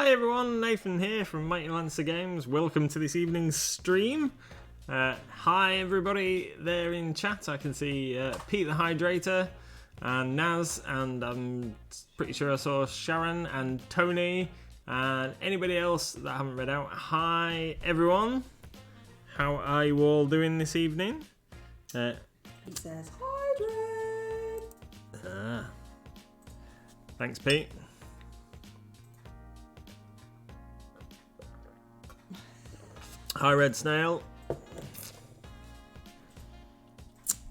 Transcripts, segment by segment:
Hi everyone, Nathan here from Mighty Lancer Games. Welcome to this evening's stream. Hi everybody there in chat. I can see Pete the Hydrator and Naz, and I'm pretty sure I saw Sharon and Tony and anybody else that I haven't read out. Hi everyone. How are you all doing this evening? It says hydrate. Thanks, Pete. Hi, Red Snail.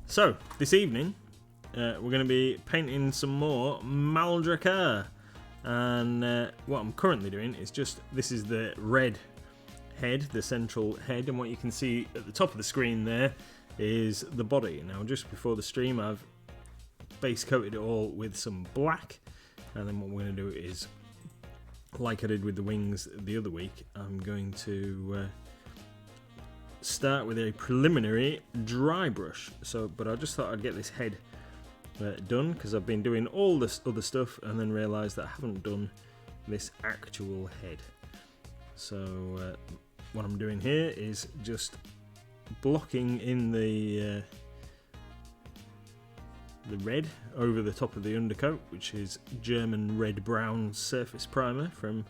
So, this evening, we're going to be painting some more Drakar. And what I'm currently doing is this is the red head, the central head, and what you can see at the top of the screen there is the body. Now, just before the stream, I've base coated it all with some black, and then what we're going to do is, like I did with the wings the other week, I'm going to start with a preliminary dry brush. But I just thought I'd get this head done, because I've been doing all this other stuff and then realised that I haven't done this actual head. So what I'm doing here is just blocking in the red over the top of the undercoat, which is German red-brown surface primer from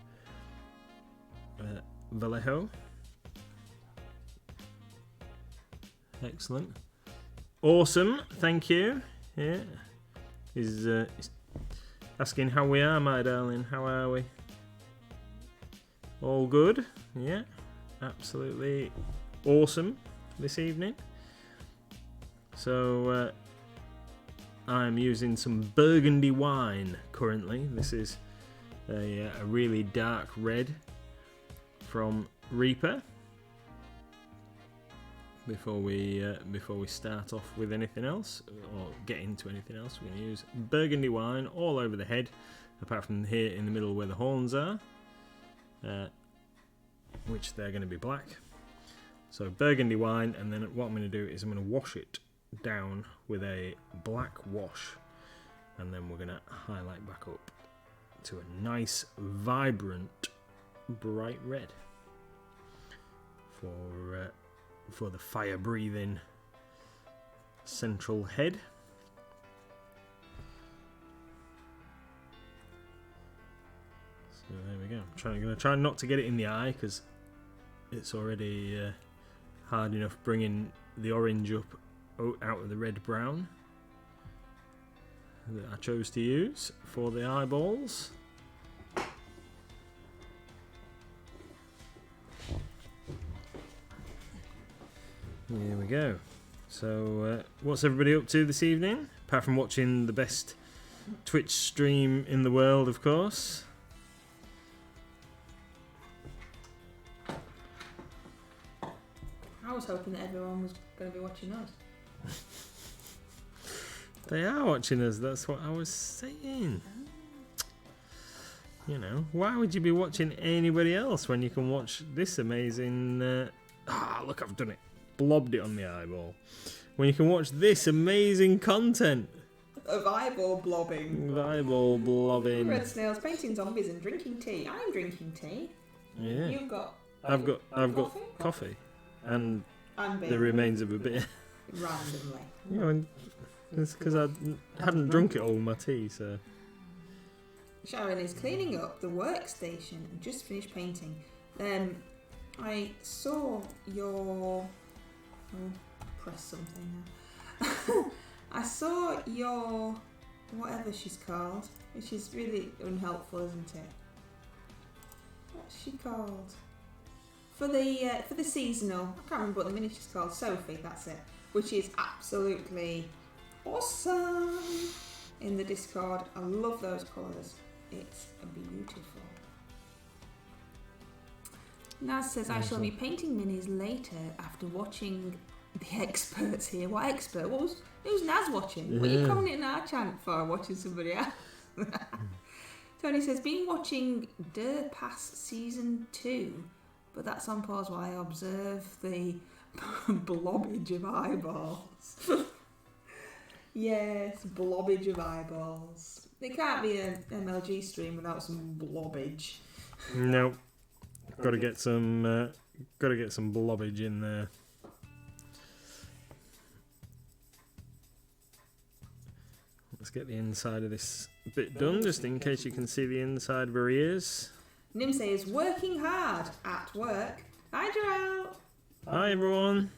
Vallejo. Excellent. Awesome, thank you. Yeah. He's asking how we are, my darling. How are we? All good? Yeah. Absolutely awesome this evening. So, I'm using some burgundy wine currently. This is a really dark red from Reaper. Before we start off with anything else, or get into anything else, we're going to use burgundy wine all over the head, apart from here in the middle where the horns are, which they're going to be black. So burgundy wine, and then what I'm going to do is I'm going to wash it down with a black wash, and then we're going to highlight back up to a nice, vibrant, bright red for the fire-breathing central head. So there we go. I'm going to try not to get it in the eye, because it's already hard enough bringing the orange up out of the red-brown that I chose to use for the eyeballs. Here we go. So, what's everybody up to this evening? Apart from watching the best Twitch stream in the world, of course. I was hoping that everyone was going to be watching us. They are watching us, that's what I was saying. You know, why would you be watching anybody else when you can watch this amazing... look, I've done it. Blobbed it on the eyeball. When you can watch this amazing content of eyeball blobbing. Eyeball blobbing. Red Snails painting zombies and drinking tea. I'm drinking tea. Yeah. You've got. I've got coffee and the remains of a beer. Randomly. You know, it's because I hadn't drunk it all with my tea, so. Sharon is cleaning up the workstation and just finished painting. I saw your. Press something now. I saw your whatever she's called, which is really unhelpful, isn't it? What's she called? For the seasonal, I can't remember what the miniature's called. Sophie, that's it. Which is absolutely awesome in the Discord. I love those colours. It's beautiful. Naz says, I shall be painting minis later after watching the experts here. What expert? Who's Naz watching? Yeah. What are you commenting in our channel for, watching somebody else? Tony says, been watching Der Pass Season 2, but that's on pause while I observe the blobbage of eyeballs. Yes, blobbage of eyeballs. It can't be an MLG stream without some blobbage. No. Got to get some blobbage in there. Let's get the inside of this bit done, just in case you can see the inside of her ears. Nimsey is working hard at work. Hi, Joel. Hi, everyone.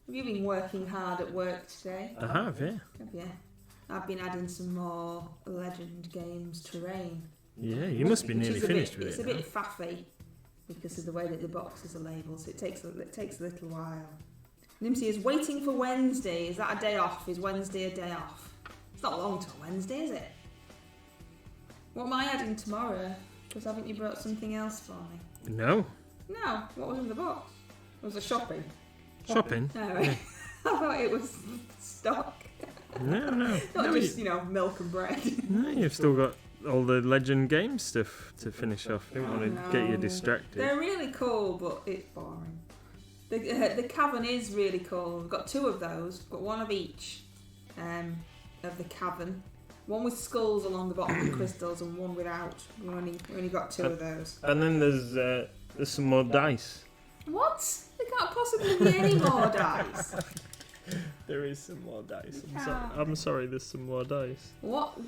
Have you been working hard at work today? I have, yeah. Have you? I've been adding some more Legend Games terrain. Yeah, you must be nearly finished with it. It's a bit faffy because of the way that the boxes are labelled, so it takes a little while. Nimsey is waiting for Wednesday. Is that a day off? Is Wednesday a day off? It's not long till Wednesday, is it? What am I adding tomorrow? Because haven't you brought something else for me? No. No. What was in the box? Was it shopping? Shopping? No, right. I thought it was stock. No. Not No, just, milk and bread. No, you've still got all the Legend Games stuff to finish off. Didn't want to get you distracted. They're really cool, but it's boring. The cavern is really cool. We've got 2 of those. We've got 1 of each of the cavern. 1 with skulls along the bottom of crystals and 1 without. We only got 2 of those. And then there's some more dice. What? There can't possibly be any more dice. There is some more dice. I'm sorry, there's some more dice. What?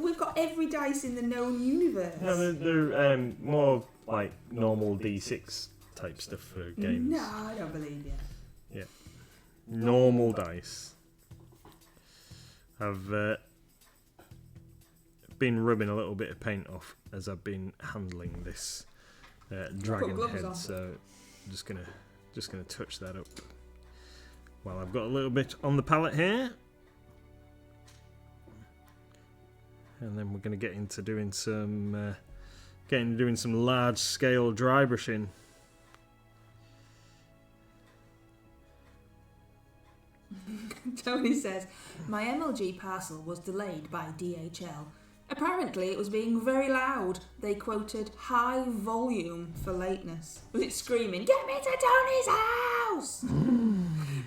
We've got every dice in the known universe. No, they're more like normal D6 type stuff for games. No, I don't believe you. Yeah. Normal dice. I've been rubbing a little bit of paint off as I've been handling this dragon head, on. So I'm just gonna touch that up. Well, I've got a little bit on the palette here, and then we're gonna get into doing some large scale dry brushing. Tony says, my MLG parcel was delayed by DHL. Apparently it was being very loud. They quoted high volume for lateness. Was it screaming, get me to Tony's house?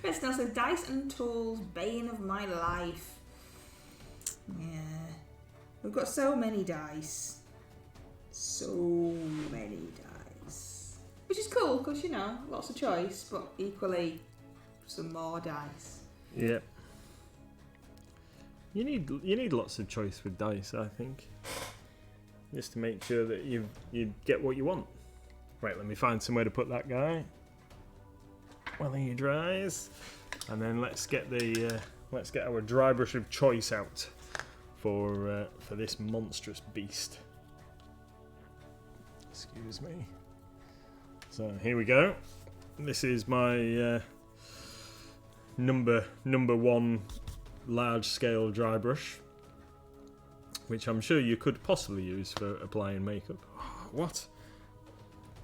Best now says, dice and tools, bane of my life. Yeah. We've got so many dice. So many dice. Which is cool, because, lots of choice, but equally some more dice. Yep. You need lots of choice with dice, I think, just to make sure that you get what you want. Right, let me find somewhere to put that guy while he dries, and then let's get our dry brush of choice out for this monstrous beast. Excuse me. So here we go. This is my number 1 large scale dry brush, which I'm sure you could possibly use for applying makeup. Oh, what?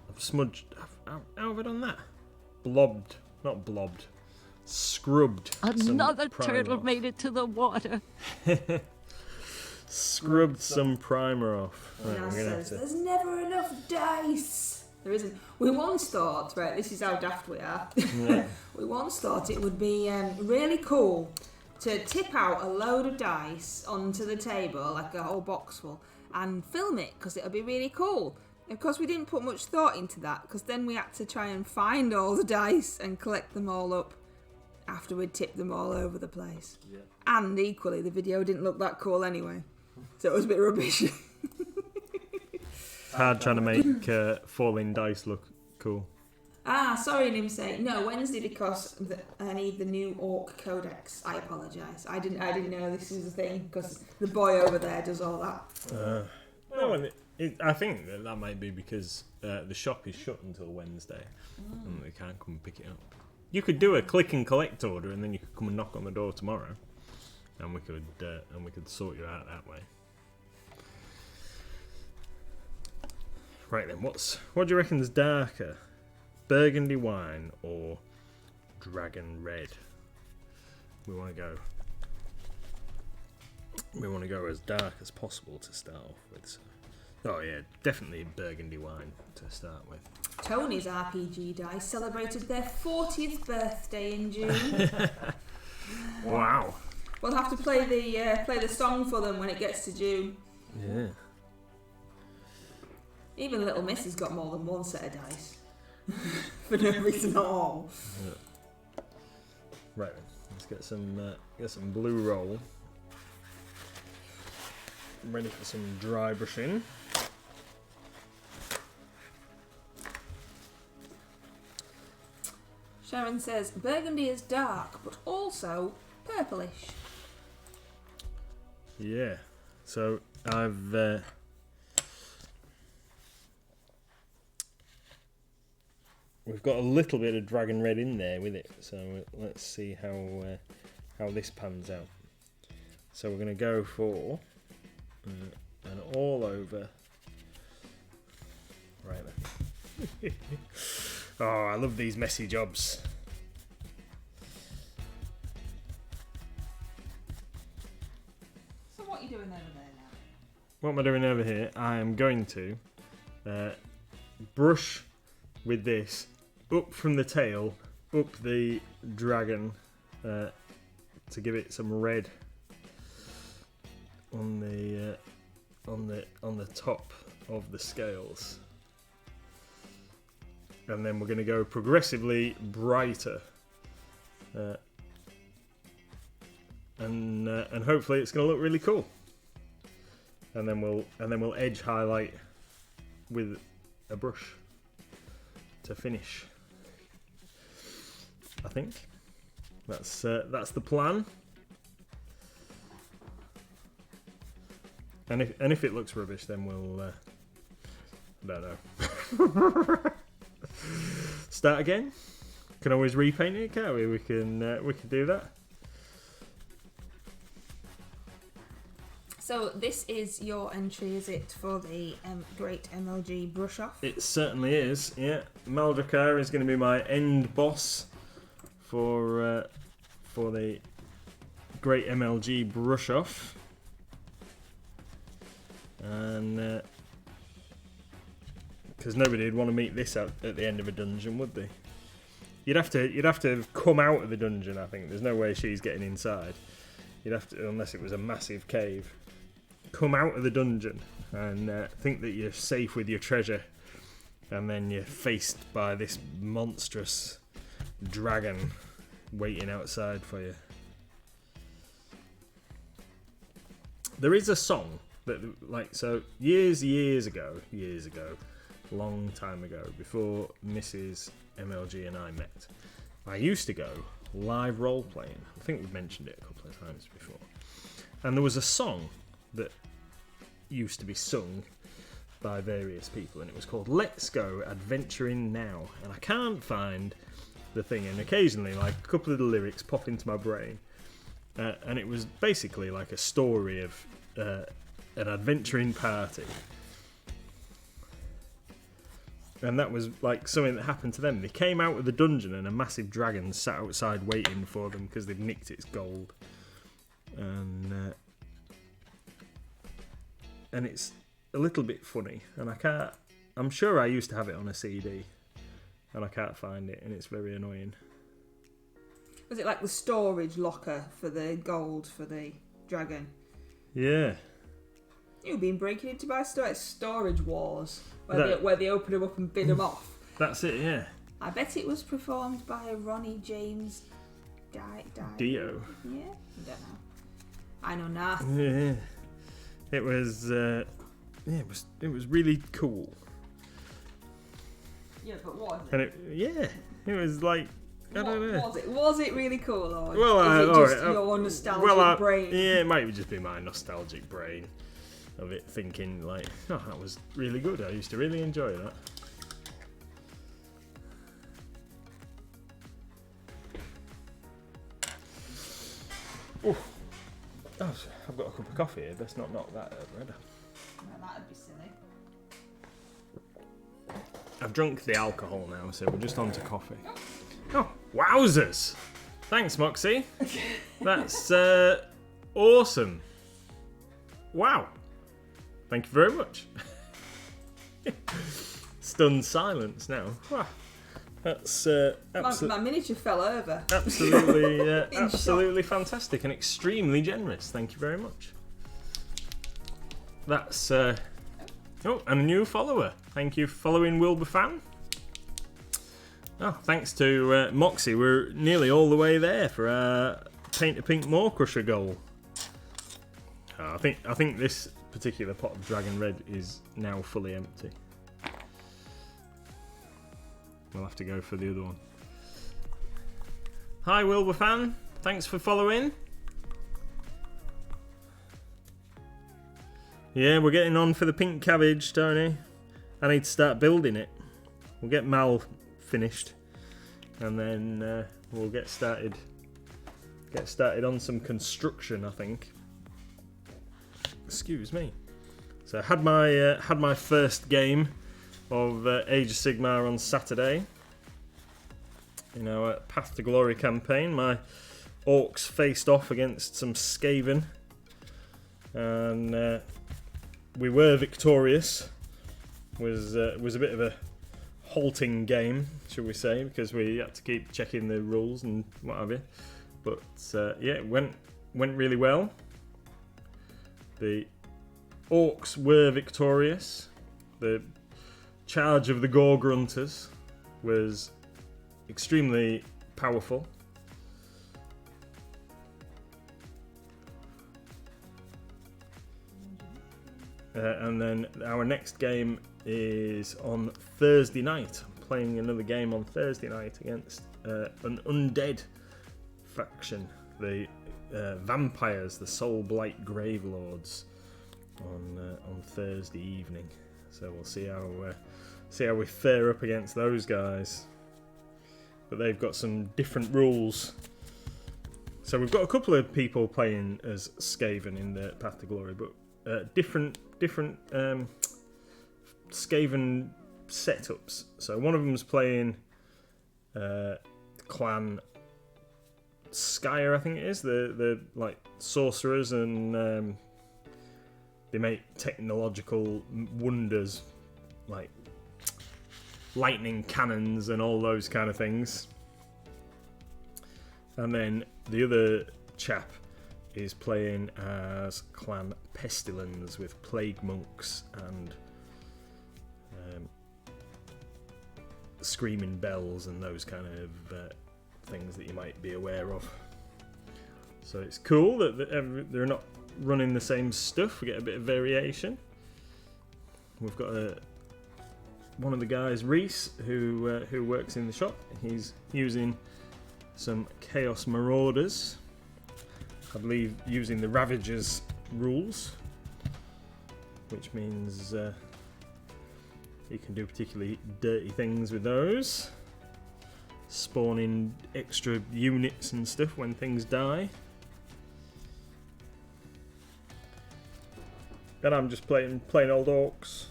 I've smudged. How have I done that? Scrubbed. Another turtle made it to the water. Scrubbed some primer off. Right, says, there's never enough dice. There isn't. We once thought, right, this is how daft we are. Yeah. We once thought it would be really cool to tip out a load of dice onto the table, like a whole box full, and film it, because it would be really cool. Of course, we didn't put much thought into that, because then we had to try and find all the dice and collect them all up after we'd tipped them all over the place. Yeah. And equally, the video didn't look that cool anyway, so it was a bit rubbish. It's hard trying to make falling dice look cool. Sorry, Nimsey. No, Wednesday, because I need the new Orc Codex. I apologise. I didn't know this was a thing, because the boy over there does all that. No, I think that might be because the shop is shut until Wednesday, and they can't come and pick it up. You could do a click and collect order, and then you could come and knock on the door tomorrow, and we could sort you out that way. Right then, what do you reckon is darker? Burgundy wine or dragon red? We want to go as dark as possible to start off with. So. Oh yeah, definitely burgundy wine to start with. Tony's RPG dice celebrated their 40th birthday in June. Wow. We'll have to play the song for them when it gets to June. Yeah. Even Little Miss has got more than one set of dice. For no reason at all. Yeah. Right then, let's get some blue roll. I'm ready for some dry brushing. Sharon says burgundy is dark, but also purplish. Yeah. So we've got a little bit of dragon red in there with it. So let's see how this pans out. So we're going to go for an all over. Right then. Oh, I love these messy jobs. So what are you doing over there now? What am I doing over here? I am going to brush with this up from the tail, up the dragon, to give it some red on the top of the scales. And then we're going to go progressively brighter, and hopefully it's going to look really cool. And then we'll edge highlight with a brush to finish. I think that's the plan. And if it looks rubbish, then we'll I don't know. Start again. Can always repaint it, can't we? We can do that. So this is your entry, is it, for the Great MLG Brush Off? It certainly is. Yeah, Drakar is going to be my end boss for the Great MLG Brush Off, and because nobody would want to meet this at the end of a dungeon, would they? You'd have to come out of the dungeon. I think there's no way she's getting inside. You'd have to, unless it was a massive cave. Come out of the dungeon and think that you're safe with your treasure, and then you're faced by this monstrous dragon waiting outside for you. There is a song that, like, so years ago, long time ago, before Mrs. MLG and I met, I used to go live role playing. I think we've mentioned it a couple of times before. And there was a song that used to be sung by various people, and it was called Let's Go Adventuring Now. And I can't find the thing, and occasionally like a couple of the lyrics pop into my brain, and it was basically like a story of an adventuring party, and that was like something that happened to them. They came out of the dungeon and a massive dragon sat outside waiting for them because they'd nicked its gold, and it's a little bit funny, and I'm sure I used to have it on a CD, and I can't find it, and it's very annoying. Was it like the storage locker for the gold for the dragon? Yeah. You've been breaking into my storage wars, where they open them up and bin them off. That's it, yeah. I bet it was performed by Ronnie James Dio. Yeah? I don't know. I know nothing. Yeah. It was it was really cool. Yeah, but was it? And it was like, I don't know. Was it really cool, or well, is it just your nostalgic brain? Yeah, it might just be my nostalgic brain of it thinking like, oh, that was really good. I used to really enjoy that. Oh, I've got a cup of coffee here. Let's not knock that over. No, that'd be silly. I've drunk the alcohol now, so we're just on to coffee. Oh, wowzers! Thanks, Moxie. That's awesome. Wow. Thank you very much. Stunned silence now. Wow. That's my miniature fell over. Absolutely, absolutely fantastic and extremely generous. Thank you very much. That's Oh, and a new follower. Thank you for following Wilburfan. Oh, thanks to Moxie, we're nearly all the way there for our Paint a Pink More Crusher goal. I think this particular pot of Dragon Red is now fully empty. We'll have to go for the other one. Hi Wilburfan, thanks for following. Yeah, we're getting on for the pink cabbage, Tony. I need to start building it. We'll get Mal finished, and then we'll get started. Get started on some construction, I think. Excuse me. So I had my first game of Age of Sigmar on Saturday. In our Path to Glory campaign, my orcs faced off against some Skaven, and we were victorious. Was a bit of a halting game, shall we say, because we had to keep checking the rules and what have you. But yeah, it went really well. The orcs were victorious. The charge of the Gore Grunters was extremely powerful. And then our next game is on Thursday night. I'm playing another game on Thursday night against an undead faction, the vampires, the Soul Blight Gravelords, on Thursday evening. So we'll see how we fare up against those guys. But they've got some different rules. So we've got a couple of people playing as Skaven in the Path to Glory, but different Skaven setups. So one of them's playing clan Skyer, I think it is. The like sorcerers, and they make technological wonders like lightning cannons and all those kind of things. And then the other chap is playing as Clan Pestilence with Plague Monks and Screaming Bells and those kind of things that you might be aware of. So it's cool that they're not running the same stuff. We get a bit of variation. We've got one of the guys, Reese, who works in the shop. He's using some Chaos Marauders, I believe, using the Ravagers rules, which means he can do particularly dirty things with those, spawning extra units and stuff when things die. Then I'm just playing old orcs,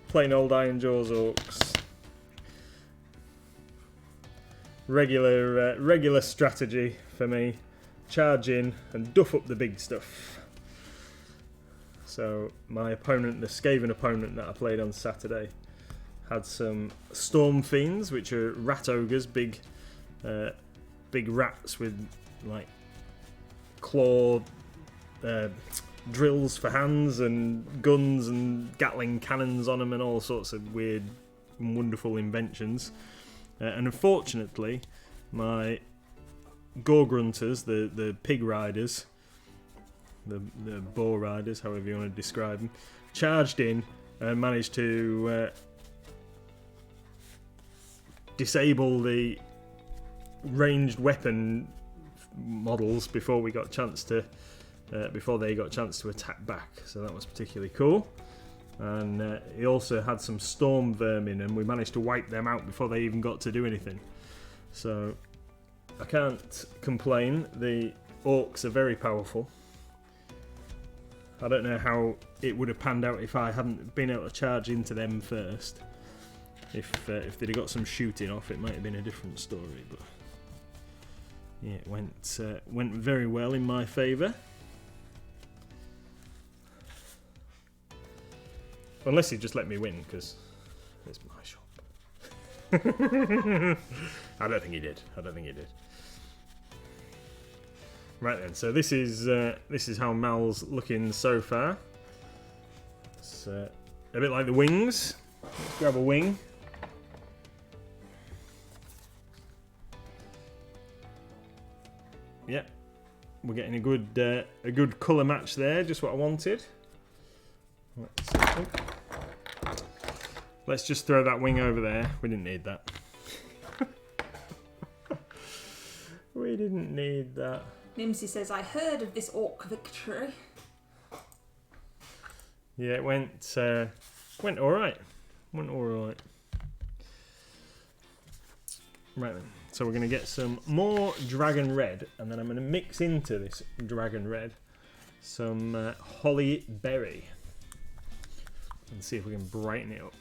plain old Iron Jaws orcs. Regular strategy for me. Charge in and duff up the big stuff. So my opponent, the Skaven opponent that I played on Saturday, had some Storm Fiends, which are rat ogres, big rats with like claw drills for hands and guns and Gatling cannons on them and all sorts of weird and wonderful inventions. And unfortunately, my Gore Grunters, the pig riders, the boar riders, however you want to describe them, charged in and managed to disable the ranged weapon models before we got a chance to before they got a chance to attack back. So that was particularly cool. And he also had some storm vermin, and we managed to wipe them out before they even got to do anything. So I can't complain. The orcs are very powerful. I don't know how it would have panned out if I hadn't been able to charge into them first. If they'd have got some shooting off, it might have been a different story. But yeah, it went very well in my favour. Unless he just let me win, because it's my shop. I don't think he did. Right then, so this is how Mal's looking so far. Let's a bit like the wings. Let's grab a wing. Yep, we're getting a good colour match there, just what I wanted. Let's just throw that wing over there. We didn't need that. We didn't need that. Nimsy says, I heard of this orc victory. Yeah, it went alright. Went alright. Right then. So we're going to get some more dragon red, and then I'm going to mix into this dragon red some holly berry and see if we can brighten it up.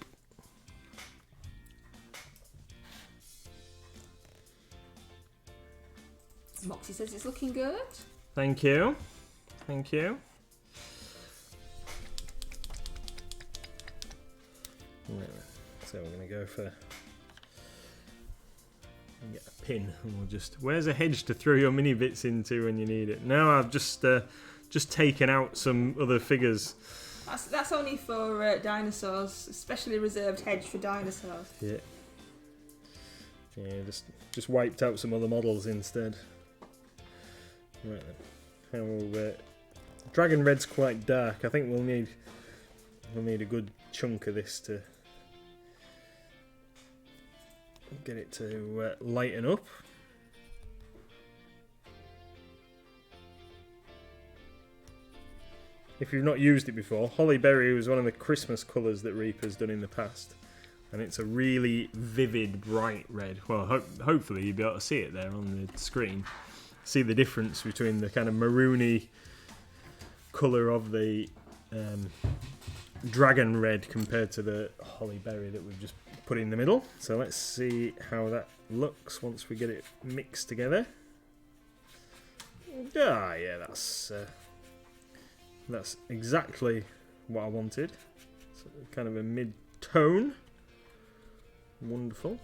Moxie says it's looking good. Thank you. Thank you. Right, so we're going to go for... Get a pin and we'll just... Where's a hedge to throw your mini bits into when you need it? No, I've just taken out some other figures. That's only for dinosaurs, specially reserved hedge for dinosaurs. Yeah. Yeah, just wiped out some other models instead. Right then. Dragon red's quite dark. I think we'll need a good chunk of this to get it to lighten up. If you've not used it before, holly berry was one of the Christmas colours that Reaper's done in the past, and it's a really vivid, bright red. Well, hopefully you'll be able to see it there on the screen. See the difference between the kind of maroony colour of the dragon red compared to the holly berry that we've just put in the middle. So let's see how that looks once we get it mixed together. Ah, yeah, that's exactly what I wanted. So kind of a mid-tone. Wonderful.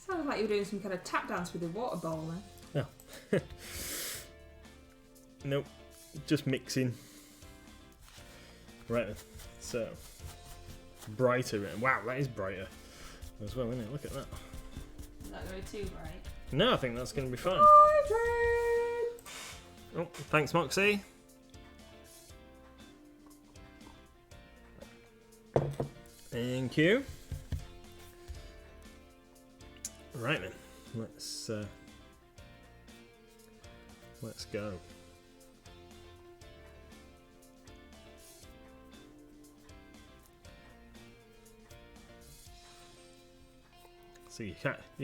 Sounded like you were doing some kind of tap dance with a water bowl then. Oh. Nope, just mixing. Right then, so brighter. Wow, that is brighter as well, isn't it? Look at that. Is that going to be too bright? No, I think that's going to be fine. Oh, thanks, Moxie. Thank you. Right then, let's go. So you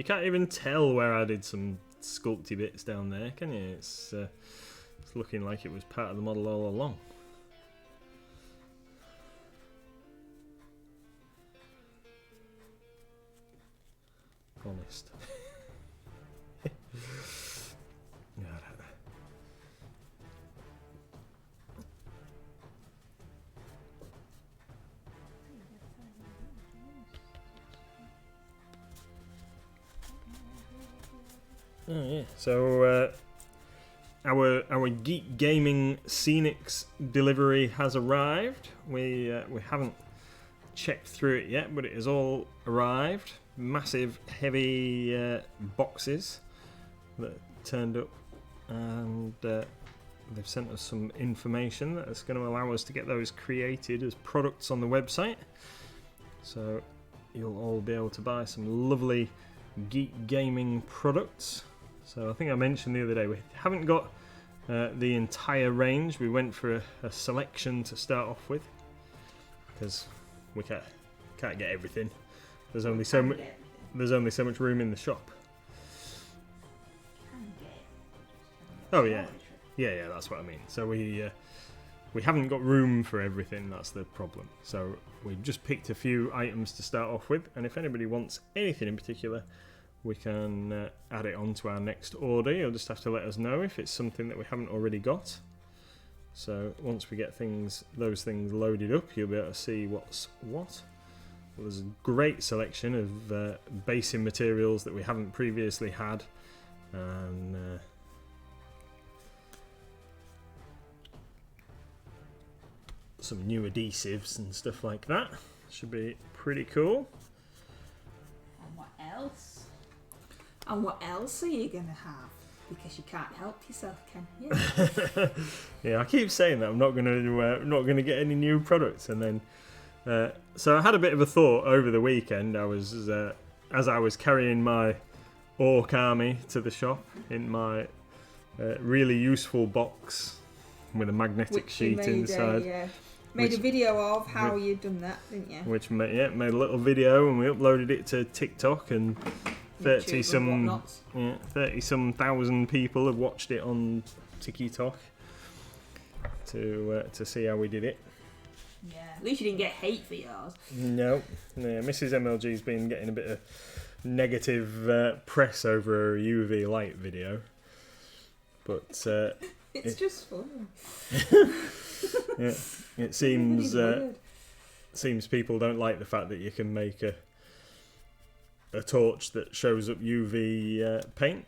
can't even tell where I did some sculpty bits down there, can you? It's looking like it was part of the model all along. Honest. Oh yeah. So our Geek Gaming Scenics delivery has arrived. We haven't checked through it yet, but it has all arrived. Massive, heavy boxes that turned up, and they've sent us some information that's going to allow us to get those created as products on the website. So you'll all be able to buy some lovely Geek Gaming products. So I think I mentioned the other day we haven't got the entire range. We went for a selection to start off with because we can't get everything. There's only so much room in the shop. Oh yeah, that's what I mean. So we haven't got room for everything. That's the problem. So we've just picked a few items to start off with, and if anybody wants anything in particular, we can add it on to our next order. You'll just have to let us know if it's something that we haven't already got. So once we get those things loaded up, you'll be able to see what's what. there's a great selection of basing materials that we haven't previously had, and some new adhesives and stuff like that. Should be pretty cool. And what else? And what else are you going to have? Because you can't help yourself, can you? Yeah, I keep saying that I'm not gonna get any new products, and then so I had a bit of a thought over the weekend. I was as I was carrying my orc army to the shop in my really useful box with a magnetic Which sheet inside. Made a video of how you'd done that, didn't you? Which made a little video, and we uploaded it to TikTok, and 30 some thousand people have watched it on TikTok to see how we did it. Yeah, at least you didn't get hate for yours. No, Mrs. MLG's been getting a bit of negative press over her UV light video, but it's just fun. Yeah, it seems seems people don't like the fact that you can make a torch that shows up UV paint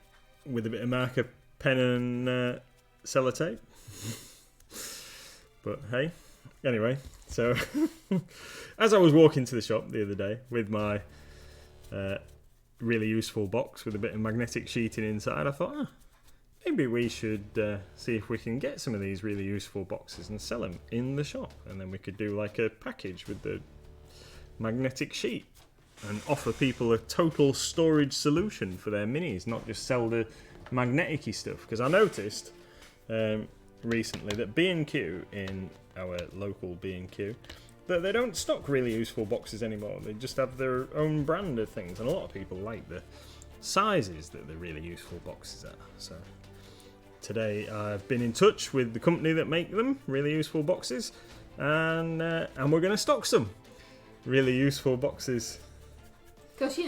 with a bit of marker pen and sellotape. But hey, anyway, so as I was walking to the shop the other day with my really useful box with a bit of magnetic sheeting inside, I thought, maybe we should see if we can get some of these really useful boxes and sell them in the shop, and then we could do like a package with the magnetic sheet and offer people a total storage solution for their minis, not just sell the magnetic-y stuff. Because I noticed recently that B&Q, in our local B&Q, that they don't stock really useful boxes anymore. They just have their own brand of things, and a lot of people like the sizes that the really useful boxes are. So today I've been in touch with the company that make them, really useful boxes, and we're going to stock some really useful boxes. Because, we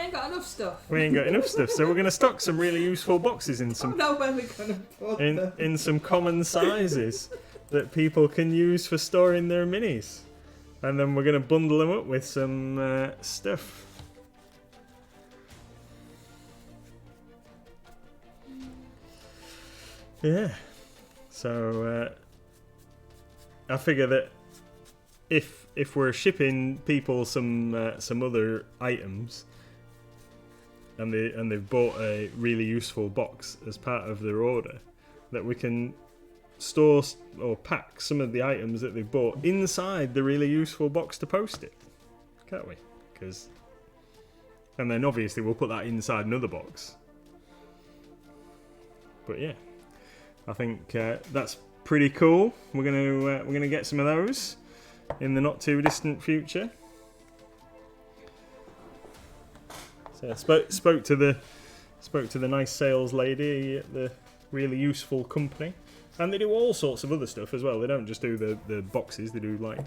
ain't got enough stuff. We ain't got enough stuff, so we're going to stock some really useful boxes in some I don't know when we're going to put them. in some common sizes that people can use for storing their minis, and then we're going to bundle them up with some stuff. Yeah, so I figure that if we're shipping people some other items, and they've bought a really useful box as part of their order, that we can store or pack some of the items that they've bought inside the really useful box to post it, can't we? And then obviously we'll put that inside another box. But yeah, I think that's pretty cool. We're gonna get some of those in the not too distant future. So I spoke to the nice sales lady at the really useful company, and they do all sorts of other stuff as well. They don't just do the boxes; they do like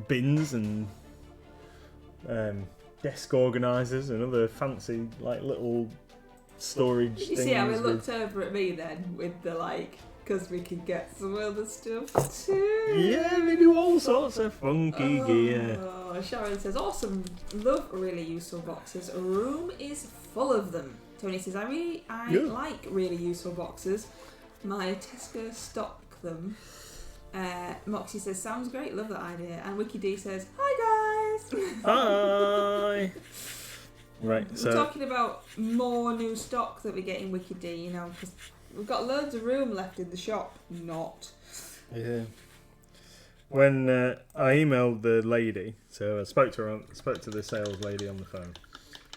bins and desk organisers and other fancy like little storage Did you things. see how he looked over at me then with the because we could get some other stuff too. Yeah, they do all sorts of funky gear. Sharon says, awesome, love really useful boxes. A room is full of them. Tony says, I like really useful boxes. My Tesco stock them. Moxie says, sounds great, love that idea. And Wiki D says, hi guys. Hi. Right, We're talking about more new stock that we get in Wiki D, because we've got loads of room left in the shop. Not. Yeah. When I emailed the lady, so I spoke to the sales lady on the phone,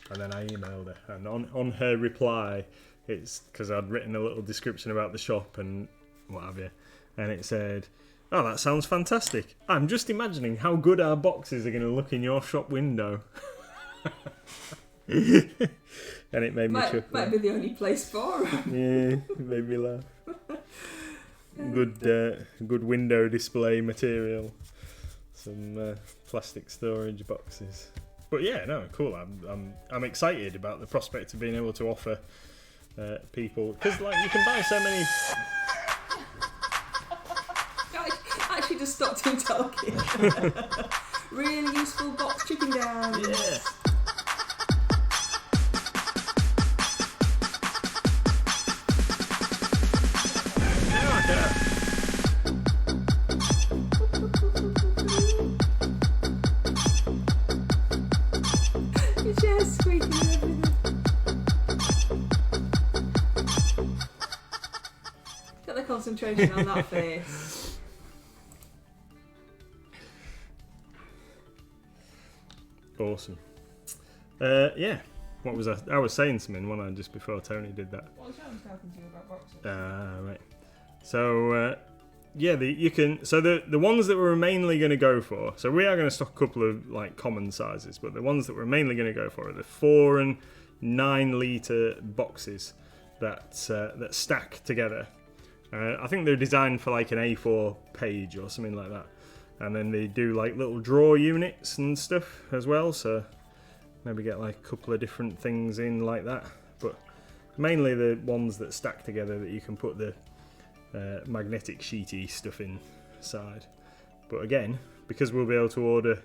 and then I emailed her, and on her reply, it's because I'd written a little description about the shop and what have you, and it said, "Oh, that sounds fantastic. I'm just imagining how good our boxes are going to look in your shop window." And it made me chuckle. Might be the only place for them. Yeah, it made me laugh. Good window display material. Some plastic storage boxes. But yeah, no, cool. I'm excited about the prospect of being able to offer people, because you can buy so many. I actually just stopped him talking. Really useful box chicken downs. Yeah. Your chair's squeaking and everything. Get the concentration on that face. Awesome. Yeah. What was I was saying something, wasn't I, just before Tony did that? What was Sean talking to you about boxes? Right. So, yeah, you can. So the ones that we're mainly going to go for. So we are going to stock a couple of like common sizes, but the ones that we're mainly going to go for are the 4 and 9 litre boxes that stack together. I think they're designed for like an A4 page or something like that, and then they do like little drawer units and stuff as well. So maybe get like a couple of different things in like that, but mainly the ones that stack together that you can put the magnetic sheety stuff inside. But again, because we'll be able to order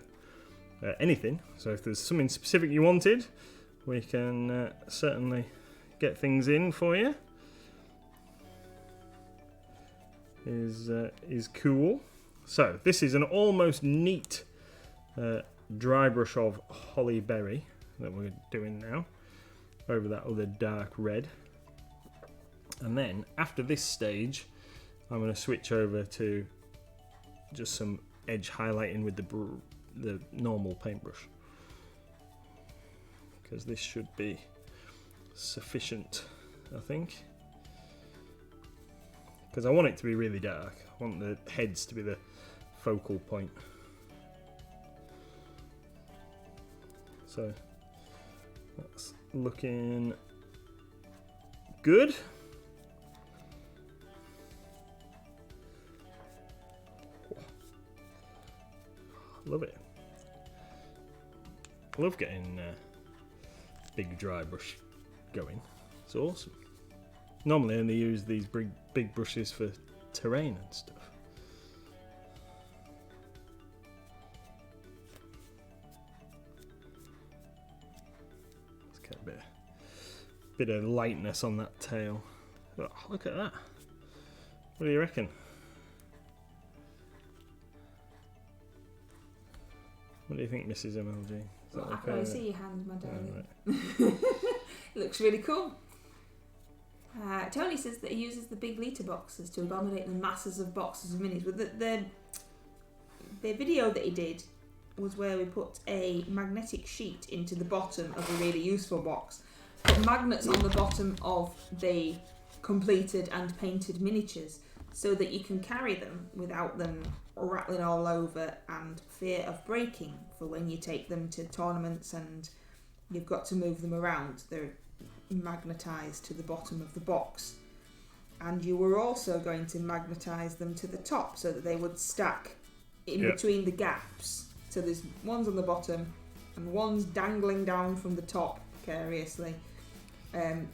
anything, so if there's something specific you wanted, we can certainly get things in for you. Is cool. So this is an almost neat dry brush of Holly Berry that we're doing now over that other dark red, and then after this stage I'm going to switch over to just some edge highlighting with the normal paintbrush, because this should be sufficient, I think, because I want it to be really dark. I want the heads to be the focal point. So that's looking good. Love it. Love getting big dry brush going. It's awesome. Normally I only use these big brushes for terrain and stuff. Let's get a bit of lightness on that tail. Oh, look at that. What do you reckon? What do you think, Mrs. MLG? Is that Well, okay? I see your hand, my darling. Right. It looks really cool. Tony says that he uses the big litre boxes to accommodate the masses of boxes of minis. But the video that he did was where we put a magnetic sheet into the bottom of a really useful box, put magnets on the bottom of the completed and painted miniatures so that you can carry them without them rattling all over and fear of breaking for when you take them to tournaments and you've got to move them around. They're magnetised to the bottom of the box, and you were also going to magnetise them to the top so that they would stack in between the gaps. So there's ones on the bottom and ones dangling down from the top precariously,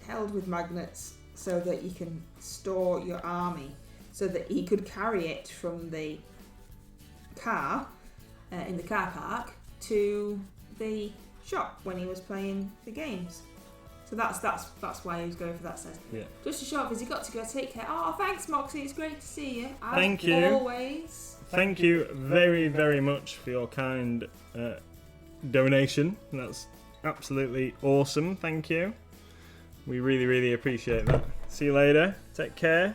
held with magnets so that you can store your army, so that he could carry it from the car in the car park to the shop when he was playing the games. So that's why he was going for that set. Yeah. Just a short visit. Got to go. Take care. Oh, thanks, Moxie. It's great to see you. As Thank you. Always. Thank you very, very much for your kind donation. That's absolutely awesome. Thank you. We really, really appreciate that. See you later. Take care.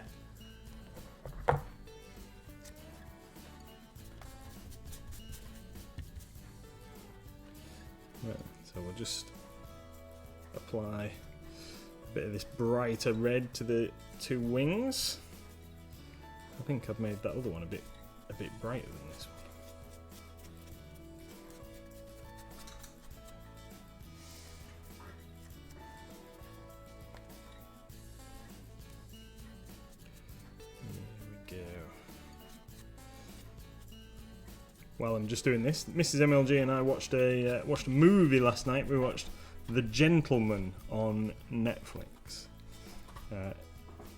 Right, so we'll just apply a bit of this brighter red to the two wings. I think I've made that other one a bit brighter than this one. There we go. While I'm just doing this, Mrs. MLG and I watched a movie last night. We watched The Gentleman on Netflix,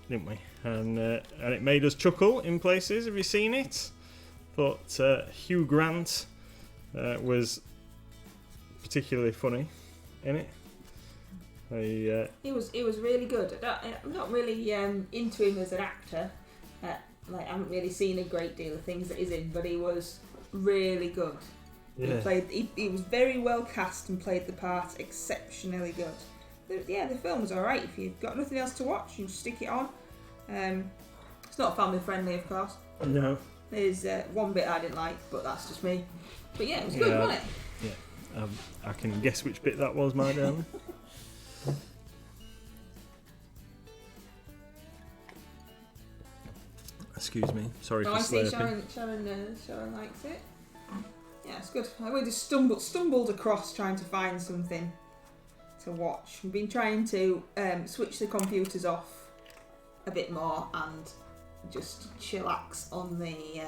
didn't we? And it made us chuckle in places. Have you seen it? Thought Hugh Grant was particularly funny in it. He was really good. I'm not really into him as an actor. I haven't really seen a great deal of things that he's in, but he was really good. Yeah. He was very well cast and played the part exceptionally good. The film was alright. If you've got nothing else to watch, you stick it on. It's not family friendly, of course. No. There's one bit I didn't like, but that's just me. But yeah, it was good, wasn't it? Yeah. I can guess which bit that was, my darling. Excuse me. Sorry for I see slurping. Sharon likes it. Yeah, it's good. We just stumbled across trying to find something to watch. We've been trying to switch the computers off a bit more and just chillax on the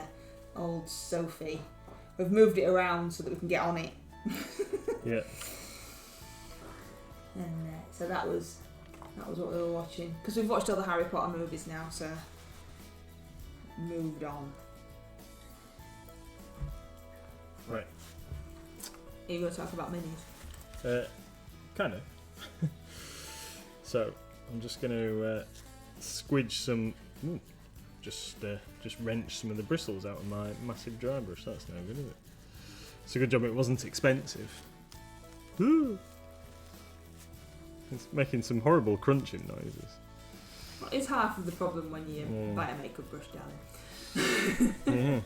old Sophie. We've moved it around so that we can get on it. Yeah. And so that was what we were watching. Because we've watched all the Harry Potter movies now, so moved on. Right. Are you going to talk about minis? Kind of. So I'm just going to squidge some. Just wrench some of the bristles out of my massive dry brush. That's no good, is it? It's a good job it wasn't expensive. Ooh. It's making some horrible crunching noises. Well, it's half of the problem when you buy a makeup brush, darling. Yeah.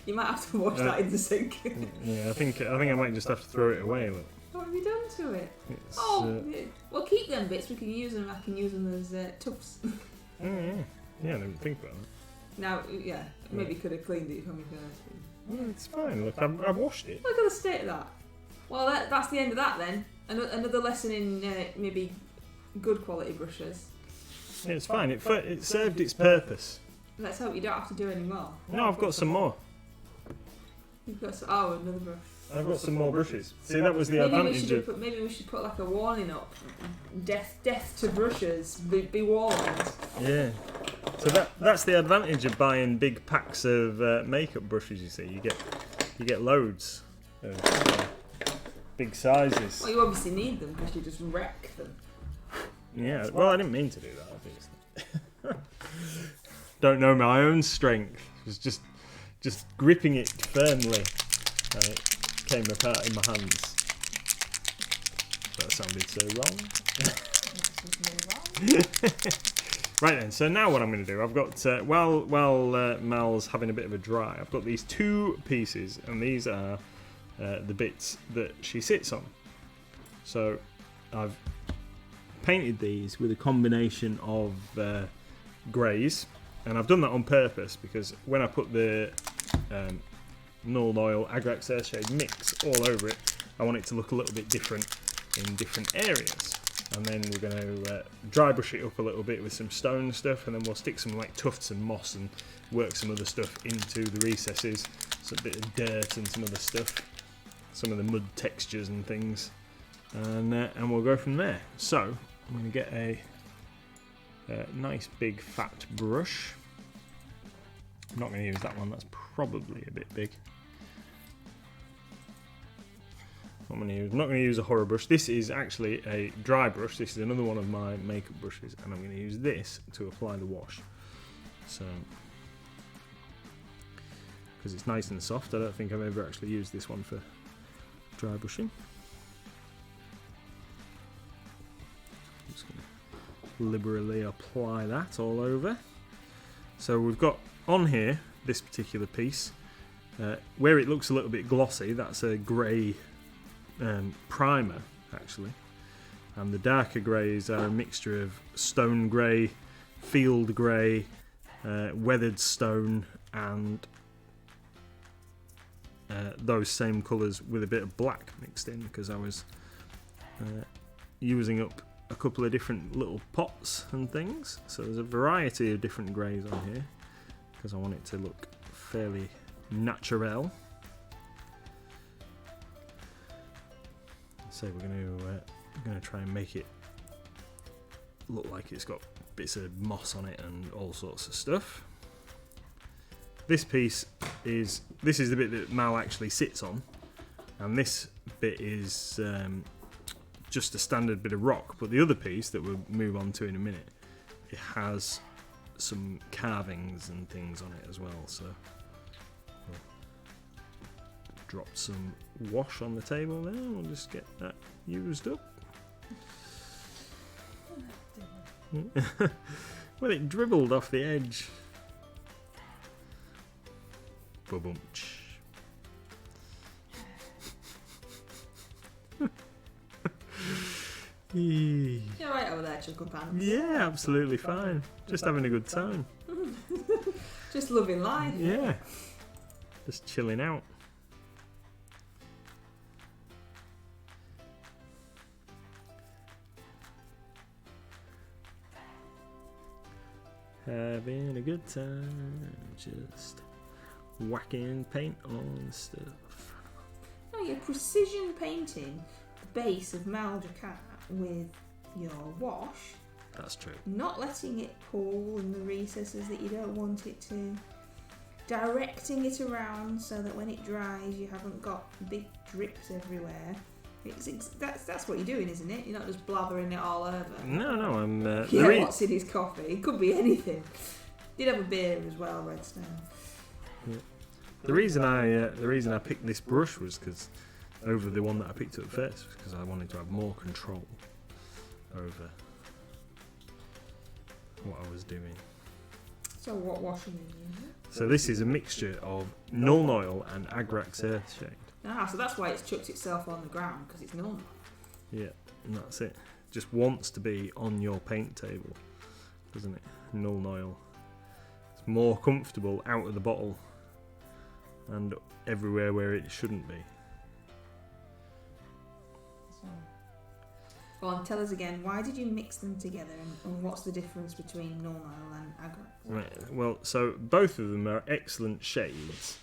You might have to wash that in the sink. Yeah, I think I might just have to throw it away. Look. What have you done to it? It's, Well, keep them bits. We can use them. I can use them as tubs. Yeah, I didn't think about that. Now, yeah, maybe you could have cleaned it for me first. Well, it's fine. Look, I've washed it. Look at the state of that. Well, that's the end of that then. Another lesson in maybe good quality brushes. Yeah, it's fine. It served its purpose. Let's hope you don't have to do any more. No, I've got some more. You've got another brush. I've got some more brushes. See, that was the advantage of... Maybe we should put like a warning up. Death to brushes. Be warned. Yeah. So that's the advantage of buying big packs of makeup brushes. You see, you get loads of big sizes. Well, you obviously need them because you just wreck them. Yeah. Well, I didn't mean to do that, obviously. Don't know my own strength. It was just gripping it firmly. And it came apart in my hands. That sounded so wrong. Right then, so now what I'm going to do, I've got, while Mal's having a bit of a dry, I've got these two pieces, and these are the bits that she sits on. So I've painted these with a combination of greys, and I've done that on purpose because when I put the Null Oil Agrax Airshade mix all over it, I want it to look a little bit different in different areas. And then we're going to dry brush it up a little bit with some stone stuff, and then we'll stick some like tufts and moss and work some other stuff into the recesses, so a bit of dirt and some other stuff, some of the mud textures and things, and we'll go from there. So I'm going to get a nice big fat brush. I'm not going to use that one, that's probably a bit big. I'm not going to use a horror brush. This is actually a dry brush. This is another one of my makeup brushes, and I'm going to use this to apply the wash. So, because it's nice and soft, I don't think I've ever actually used this one for dry brushing. I'm just going to liberally apply that all over. So we've got on here this particular piece where it looks a little bit glossy. That's a grey primer actually, and the darker greys are a mixture of stone grey, field grey, weathered stone, and those same colours with a bit of black mixed in, because I was using up a couple of different little pots and things. So there's a variety of different greys on here because I want it to look fairly natural. So we're going to try and make it look like it's got bits of moss on it and all sorts of stuff. this piece is the bit that Mal actually sits on, and this bit is just a standard bit of rock. But the other piece that we'll move on to in a minute, it has some carvings and things on it as well. So dropped some wash on the table there. We'll just get that used up. Well, it dribbled off the edge. Ba-boom-ch. You're right over there, Chuckle Pants. Yeah, absolutely fine. Just having a good time. Just loving life. Yeah. Just chilling out. Having a good time. Just whacking paint on stuff. No, you're precision painting the base of Drrakar with your wash. That's true. Not letting it pool in the recesses that you don't want it to. Directing it around so that when it dries you haven't got big drips everywhere. That's what you're doing, isn't it? You're not just blathering it all over. No, I'm... what's in his coffee? It could be anything. Did have a beer as well, Redstone. Yeah. The reason I picked this brush was because over the one that I picked up first, because I wanted to have more control over what I was doing. So what wash are you using? So this is a mixture of Nuln Oil and Agrax Earthshade. Ah, so that's why it's chucked itself on the ground, because it's normal. Yeah, and that's it. Just wants to be on your paint table, doesn't it? Nuln Oil. It's more comfortable out of the bottle and everywhere where it shouldn't be. Go on, tell us again, why did you mix them together and what's the difference between Nuln Oil and Agrax? Right, well, so both of them are excellent shades.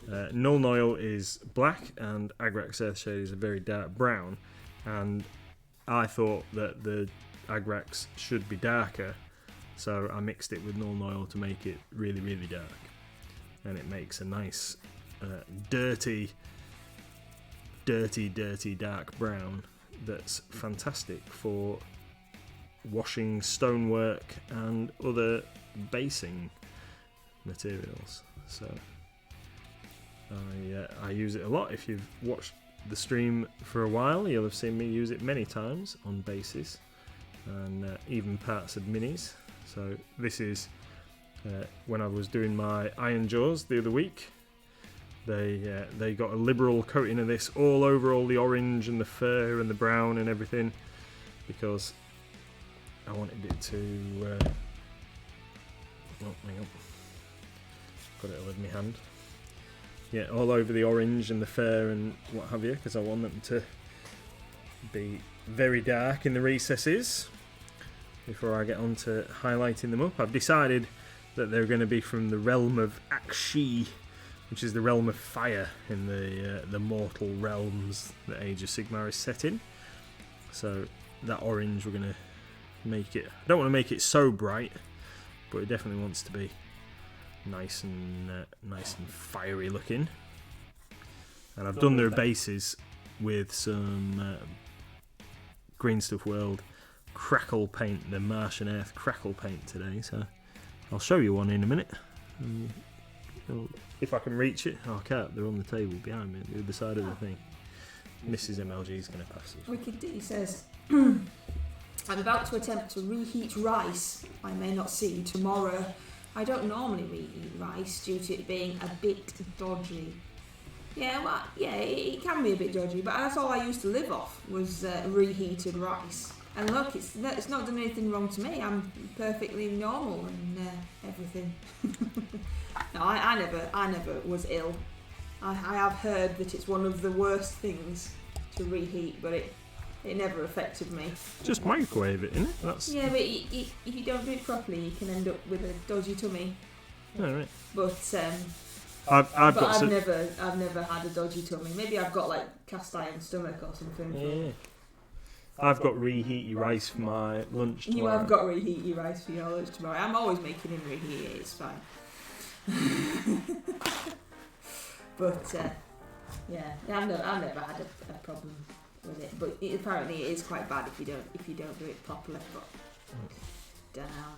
Nuln Oil is black and Agrax Earthshade is a very dark brown, and I thought that the Agrax should be darker, so I mixed it with Nuln Oil to make it really, really dark, and it makes a nice dirty dark brown that's fantastic for washing stonework and other basing materials. So I use it a lot. If you've watched the stream for a while, you'll have seen me use it many times on bases and even parts of minis. So this is when I was doing my iron jaws the other week. They got a liberal coating of this all over all the orange and the fur and the brown and everything, because I wanted it to hang on, got it all in my hand. Yeah, all over the orange and the fur and what have you, because I want them to be very dark in the recesses before I get on to highlighting them up. I've decided that they're going to be from the realm of Akshi, which is the realm of fire in the mortal realms that Age of Sigmar is set in. So that orange, we're going to make it... I don't want to make it so bright, but it definitely wants to be nice and fiery looking. And I've done their bases with some Green Stuff World crackle paint, the Martian Earth crackle paint today. So I'll show you one in a minute. If I can reach it. Oh, I can't. They're on the table behind me, the other side of the thing. Mrs. MLG is going to pass it. Wicked D says, I'm about to attempt to reheat rice I may not see tomorrow. I don't normally reheat rice due to it being a bit dodgy. Yeah, well, yeah, it can be a bit dodgy, but that's all I used to live off was reheated rice. And look, it's not done anything wrong to me. I'm perfectly normal and everything. No, I never was ill. I have heard that it's one of the worst things to reheat, but it never affected me. Just microwave it, innit? That's... Yeah, but if you don't do it properly, you can end up with a dodgy tummy. Oh, right. But I've never had a dodgy tummy. Maybe I've got like cast iron stomach or something. Yeah. I've got reheaty rice for my lunch tomorrow. You have got reheaty rice for your lunch tomorrow. I'm always making him reheat it, it's fine. But yeah, I've never had a problem with it. But apparently it is quite bad if you don't do it properly. But don't know.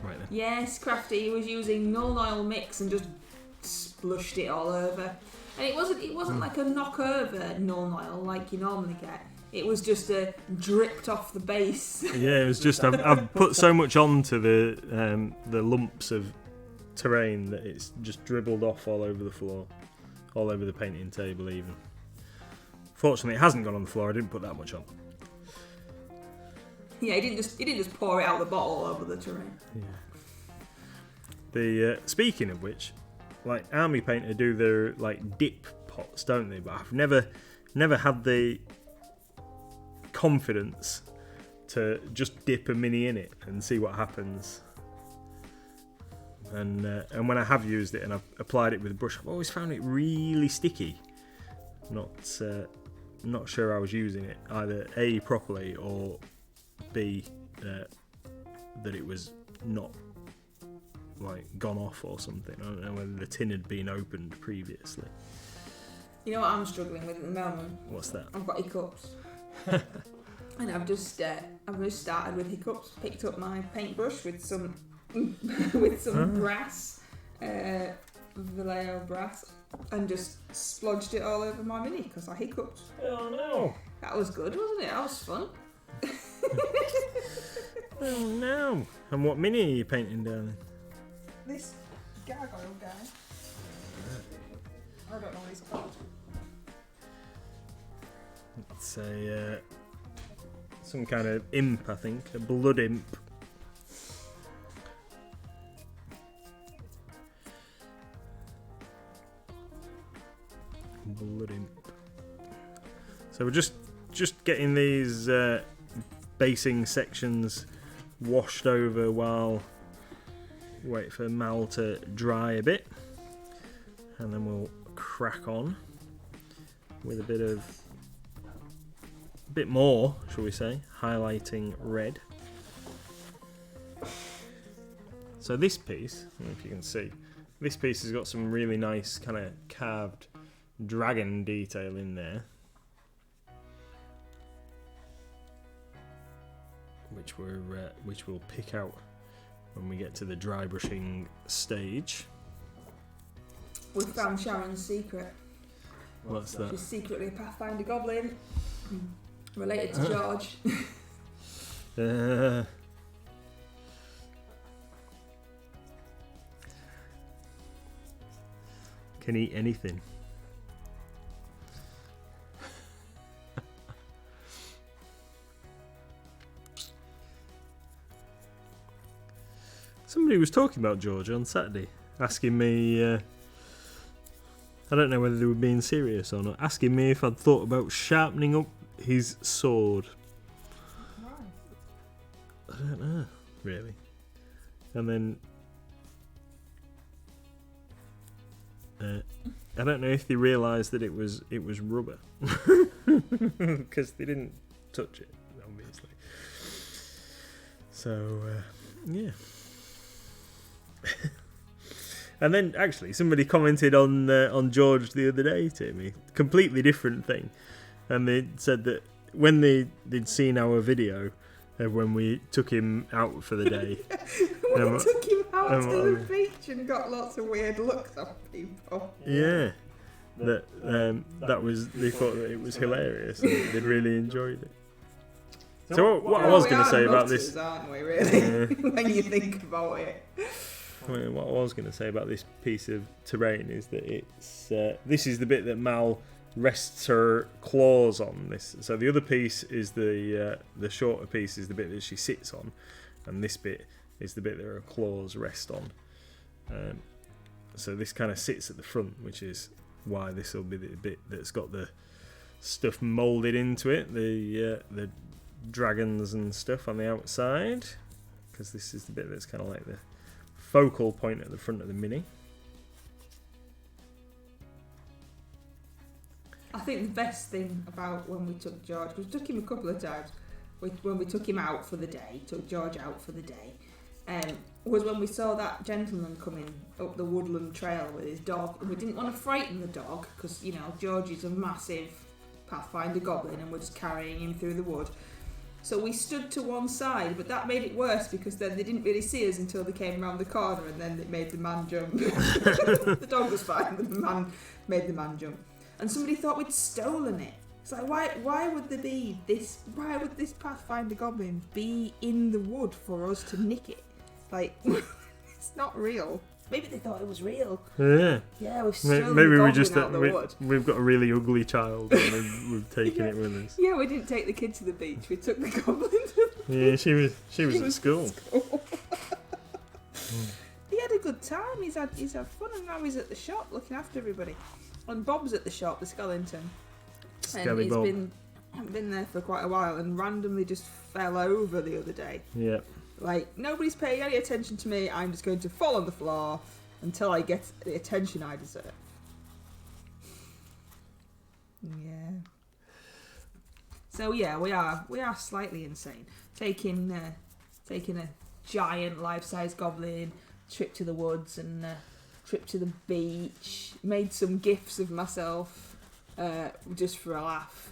Right then. Yes, Crafty was using null oil mix and just splushed it all over. And it wasn't like a knock over null oil like you normally get. It was just dripped off the base. Yeah, it was just I've put so much onto the lumps of terrain that it's just dribbled off all over the floor, all over the painting table even. Fortunately, it hasn't gone on the floor. I didn't put that much on. Yeah, he didn't just pour it out of the bottle all over the terrain. Yeah. Speaking of which, like army painter do their like dip pots, don't they? But I've never had the confidence to just dip a mini in it and see what happens. And when I have used it and I've applied it with a brush, I've always found it really sticky. Not sure I was using it either A, properly, or B, that it was not like gone off or something. I don't know whether the tin had been opened previously. You know what I'm struggling with at the moment? What's that? I've got hiccups. And I've just started with hiccups. Picked up my paintbrush with some brass, Vallejo brass, and just splodged it all over my mini because I hiccuped. Oh no! That was good, wasn't it? That was fun. Oh no! And what mini are you painting, darling? This gargoyle guy. I don't know what he's called. It's a some kind of imp, I think, a blood imp. Blood imp. So we're just getting these basing sections washed over while wait for Mal to dry a bit, and then we'll crack on with a bit more, shall we say, highlighting red. So this piece, I don't know if you can see, this piece has got some really nice kind of carved dragon detail in there, which we'll pick out when we get to the dry brushing stage. We found Sharon's secret. What's that? She's secretly a Pathfinder goblin, related to George. Can eat anything. Somebody was talking about George on Saturday, asking me, I don't know whether they were being serious or not, asking me if I'd thought about sharpening up his sword. I don't know, really. And then I don't know if they realised that it was rubber, because they didn't touch it, obviously. So yeah. And then actually somebody commented on George the other day to me, completely different thing, and they said that when they'd seen our video of when we took him out for the day. When we took him out to the beach and got lots of weird looks off people. Yeah, that was, they thought that it was hilarious and they'd really enjoyed it. So what I was going to say about this, aren't we, really? When you think about it. What I was going to say about this piece of terrain is that it's this is the bit that Mal rests her claws on. This, so the other piece is the shorter piece is the bit that she sits on, and this bit is the bit that her claws rest on. So this kind of sits at the front, which is why this will be the bit that's got the stuff moulded into it, the dragons and stuff on the outside, because this is the bit that's kind of like the focal point at the front of the mini. I think the best thing about when we took George, because we took him a couple of times, when we took him out for the day, took George out for the day, was when we saw that gentleman coming up the woodland trail with his dog, and we didn't want to frighten the dog because, you know, George is a massive Pathfinder goblin and we're just carrying him through the wood. So we stood to one side, but that made it worse because then they didn't really see us until they came around the corner, and then it made the man jump. The dog was fine, but the man made the man jump. And somebody thought we'd stolen it. It's like, why would there be this? Why would this Pathfinder goblin be in the wood for us to nick it? Like, it's not real. Maybe they thought it was real. Yeah. Yeah, we've stolen Maybe the goblin we just out of the wood. we've got a really ugly child and we've taken it with us. Yeah, we didn't take the kid to the beach. We took the goblin to the Yeah, she was at school. He had a good time. He's had fun, and now he's at the shop looking after everybody. And Bob's at the shop, the skeleton. And he's Bob. been there for quite a while, and randomly just fell over the other day. Yeah. Like, nobody's paying any attention to me. I'm just going to fall on the floor until I get the attention I deserve. Yeah. So yeah, we are slightly insane. Taking a giant life-size goblin, trip to the woods and trip to the beach. Made some gifs of myself just for a laugh.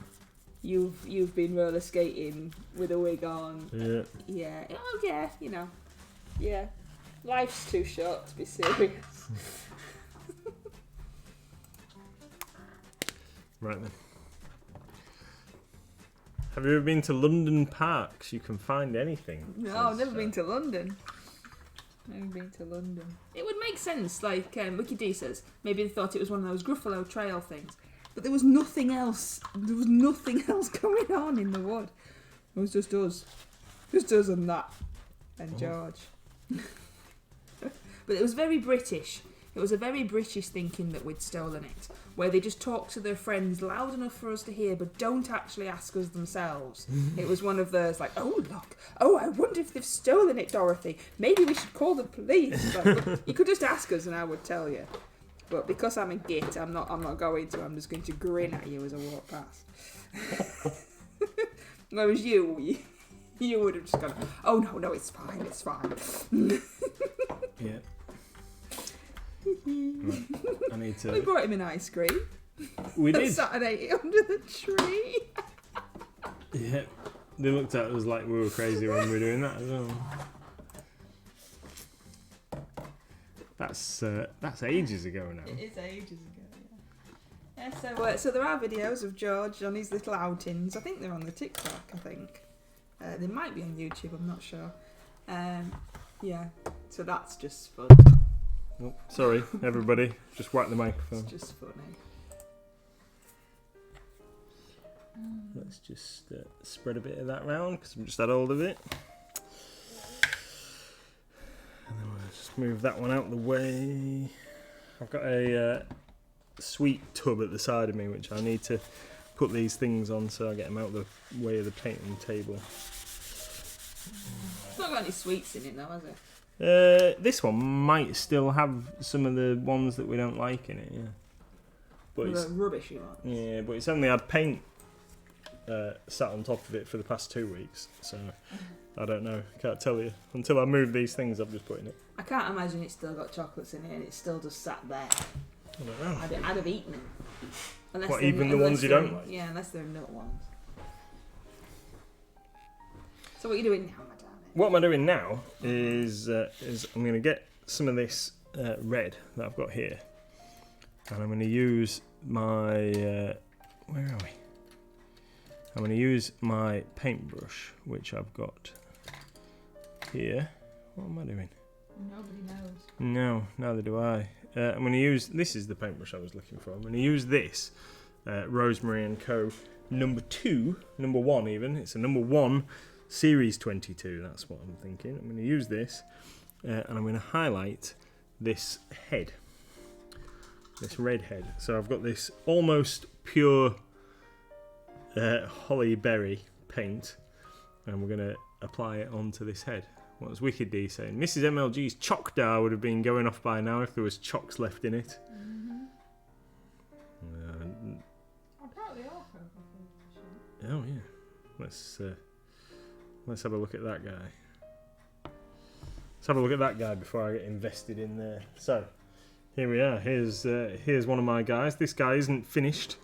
You've been roller skating with a wig on. Yeah. Yeah. Oh yeah, you know. Yeah. Life's too short to be serious. Right then. Have you ever been to London parks? You can find anything. No, I've never been to London. Never been to London. It would make sense, like Wiki D says. Maybe they thought it was one of those Gruffalo Trail things. But there was nothing else. There was nothing else going on in the wood. It was just us. Just us and that. And George. But it was very British. It was a very British thinking that we'd stolen it. Where they just talk to their friends loud enough for us to hear, but don't actually ask us themselves. It was one of those like, oh look, oh I wonder if they've stolen it, Dorothy. Maybe we should call the police. But you could just ask us and I would tell you. But because I'm a git, I'm not going to. I'm just going to grin at you as I walk past. Whereas you would have just gone, oh no, it's fine. Yeah. Right. I need to. We brought him an ice cream. We did. Saturday under the tree. Yeah. They looked at us like we were crazy when we were doing that as well. That's ages ago now. It is ages ago, yeah. Yeah, so there are videos of George on his little outings. I think they're on the TikTok, I think. They might be on YouTube, I'm not sure. Yeah, so that's just fun. Oh, sorry, everybody. Just whack the microphone. It's just funny. Let's just spread a bit of that round because I've just had hold of it. And then we'll just move that one out of the way. I've got a sweet tub at the side of me which I need to put these things on so I get them out of the way of the painting table. It's not got any sweets in it though, has it? This one might still have some of the ones that we don't like in it, yeah. But it's rubbishy ones. Yeah, but it's only had paint sat on top of it for the past 2 weeks, so I don't know. Can't tell you. Until I move these things I've just put in it. I can't imagine it's still got chocolates in it and it's still just sat there. I don't know. I'd have eaten it. Unless What, they're- even the unless ones you they're- don't like? Yeah, unless they're nut ones. So what are you doing now, my darling? What am I doing now is I'm going to get some of this red that I've got here, and I'm going to use my where are we? I'm going to use my paintbrush, which I've got here. What am I doing? Nobody knows. No, neither do I. I'm going to use, this is the paintbrush I was looking for. I'm going to use this Rosemary & Co. number 1 even. It's a number 1 series 22. That's what I'm thinking. I'm going to use this and I'm going to highlight this head. This red head. So I've got this almost pure holly berry paint and we're going to apply it onto this head. What was Wicked D saying? Mrs. MLG's choc dar would have been going off by now if there was chocks left in it. Apparently Oh yeah. Let's have a look at that guy. have a look at that guy before I get invested in there. So, here we are. Here's one of my guys. This guy isn't finished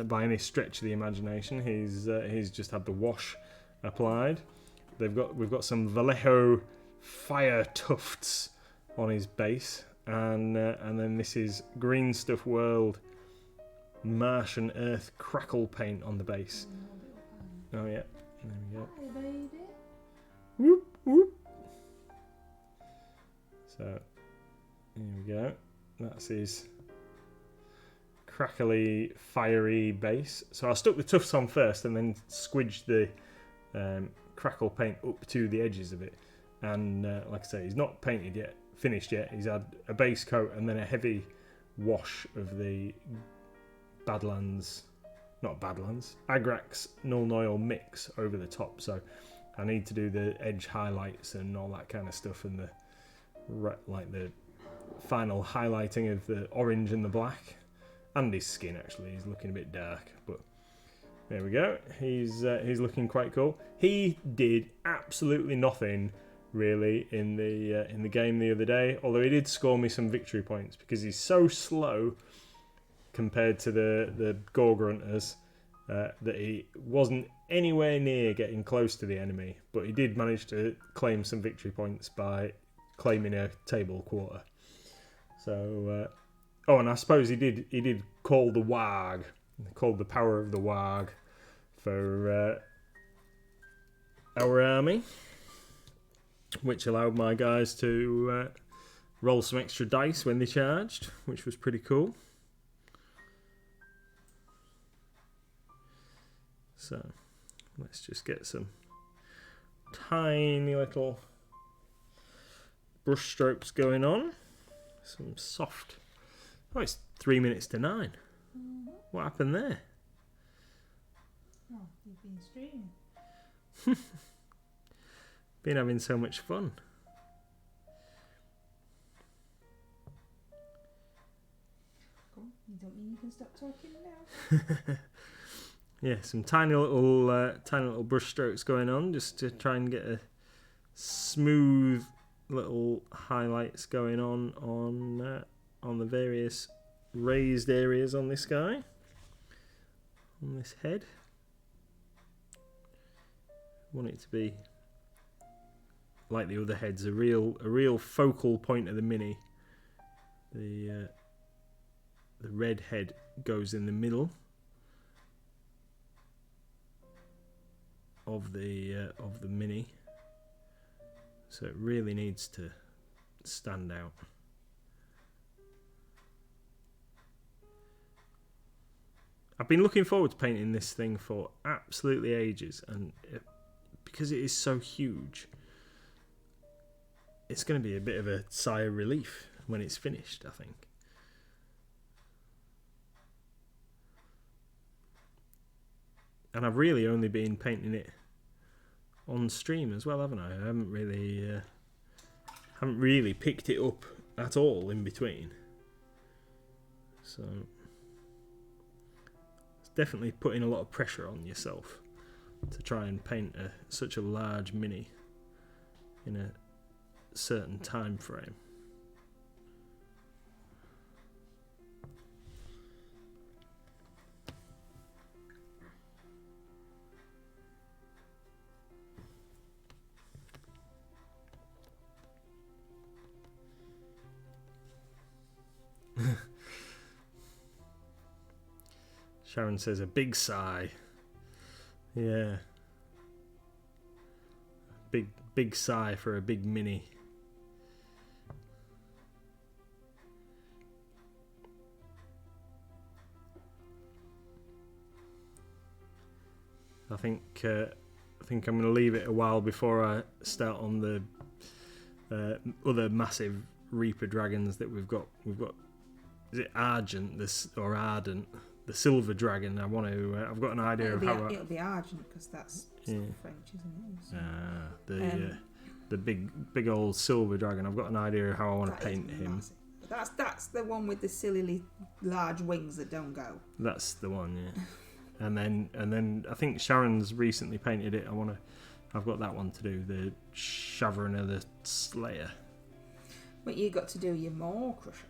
by any stretch of the imagination. He's just had the wash applied. We've got some Vallejo fire tufts on his base, and then this is Green Stuff World Marsh and Earth crackle paint on the base. Oh yeah, there we go. Hi, baby. Whoop whoop. So here we go. That's his crackly, fiery base. So I stuck the tufts on first, and then squidged the crackle paint up to the edges of it. And like I say, he's not painted yet, finished yet. He's had a base coat and then a heavy wash of the Agrax Null Oil mix over the top. So I need to do the edge highlights and all that kind of stuff, and the final highlighting of the orange and the black, and his skin. Actually, he's looking a bit dark, but there we go. He's looking quite cool. He did absolutely nothing really in the game the other day, although he did score me some victory points because he's so slow compared to the Gorgrunters that he wasn't anywhere near getting close to the enemy, but he did manage to claim some victory points by claiming a table quarter. So and I suppose he did call the Warg, called the power of the Warg for our army, which allowed my guys to roll some extra dice when they charged, which was pretty cool. So let's just get some tiny little brush strokes going on. Some soft. Oh, it's 3 minutes to 9. Mm-hmm. What happened there? Oh, you've been streaming. Been having so much fun. Come, you don't mean you can stop talking now? Yeah, some tiny little brush strokes going on, just to try and get a smooth little highlights going on the various raised areas on this guy, on this head. Want it to be like the other heads, a real focal point of the mini. The red head goes in the middle of the mini, so it really needs to stand out. I've been looking forward to painting this thing for absolutely ages, and because it is so huge, it's going to be a bit of a sigh of relief when it's finished, I think. And I've really only been painting it on stream as well, haven't I? I haven't really picked it up at all in between. So it's definitely putting a lot of pressure on yourself to try and paint such a large mini in a certain time frame. Sharon says a big sigh. Yeah. Big sigh for a big mini. I think I'm going to leave it a while before I start on the other massive Reaper dragons that we've got. Is it Ardent or Ardent? The silver dragon. I want to. I've got an idea of how. It'll be Argent because that's French, isn't it? So, the big old silver dragon. I've got an idea of how I want to paint him. That's the one with the sillily large wings that don't go. That's the one, yeah. and then I think Sharon's recently painted it. I want I've got that one to do, the Shavron the Slayer. But you got to do your Maw Crusher.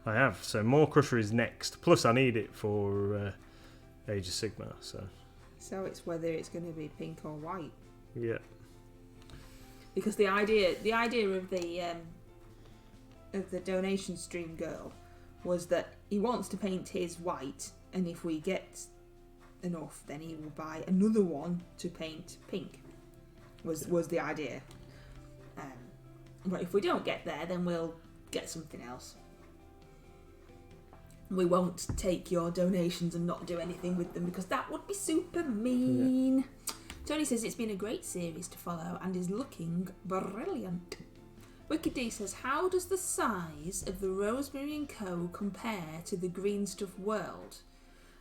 I have, so Maw Crusher is next. Plus, I need it for Age of Sigmar. So it's whether it's going to be pink or white. Yeah. Because the idea of the donation stream girl was that he wants to paint his white, and if we get enough, then he will buy another one to paint pink. Was the idea. But if we don't get there, then we'll get something else. We won't take your donations and not do anything with them because that would be super mean. Yeah. Tony says it's been a great series to follow and is looking brilliant. Wicked D says, how does the size of the Rosemary & Co. compare to the Green Stuff World?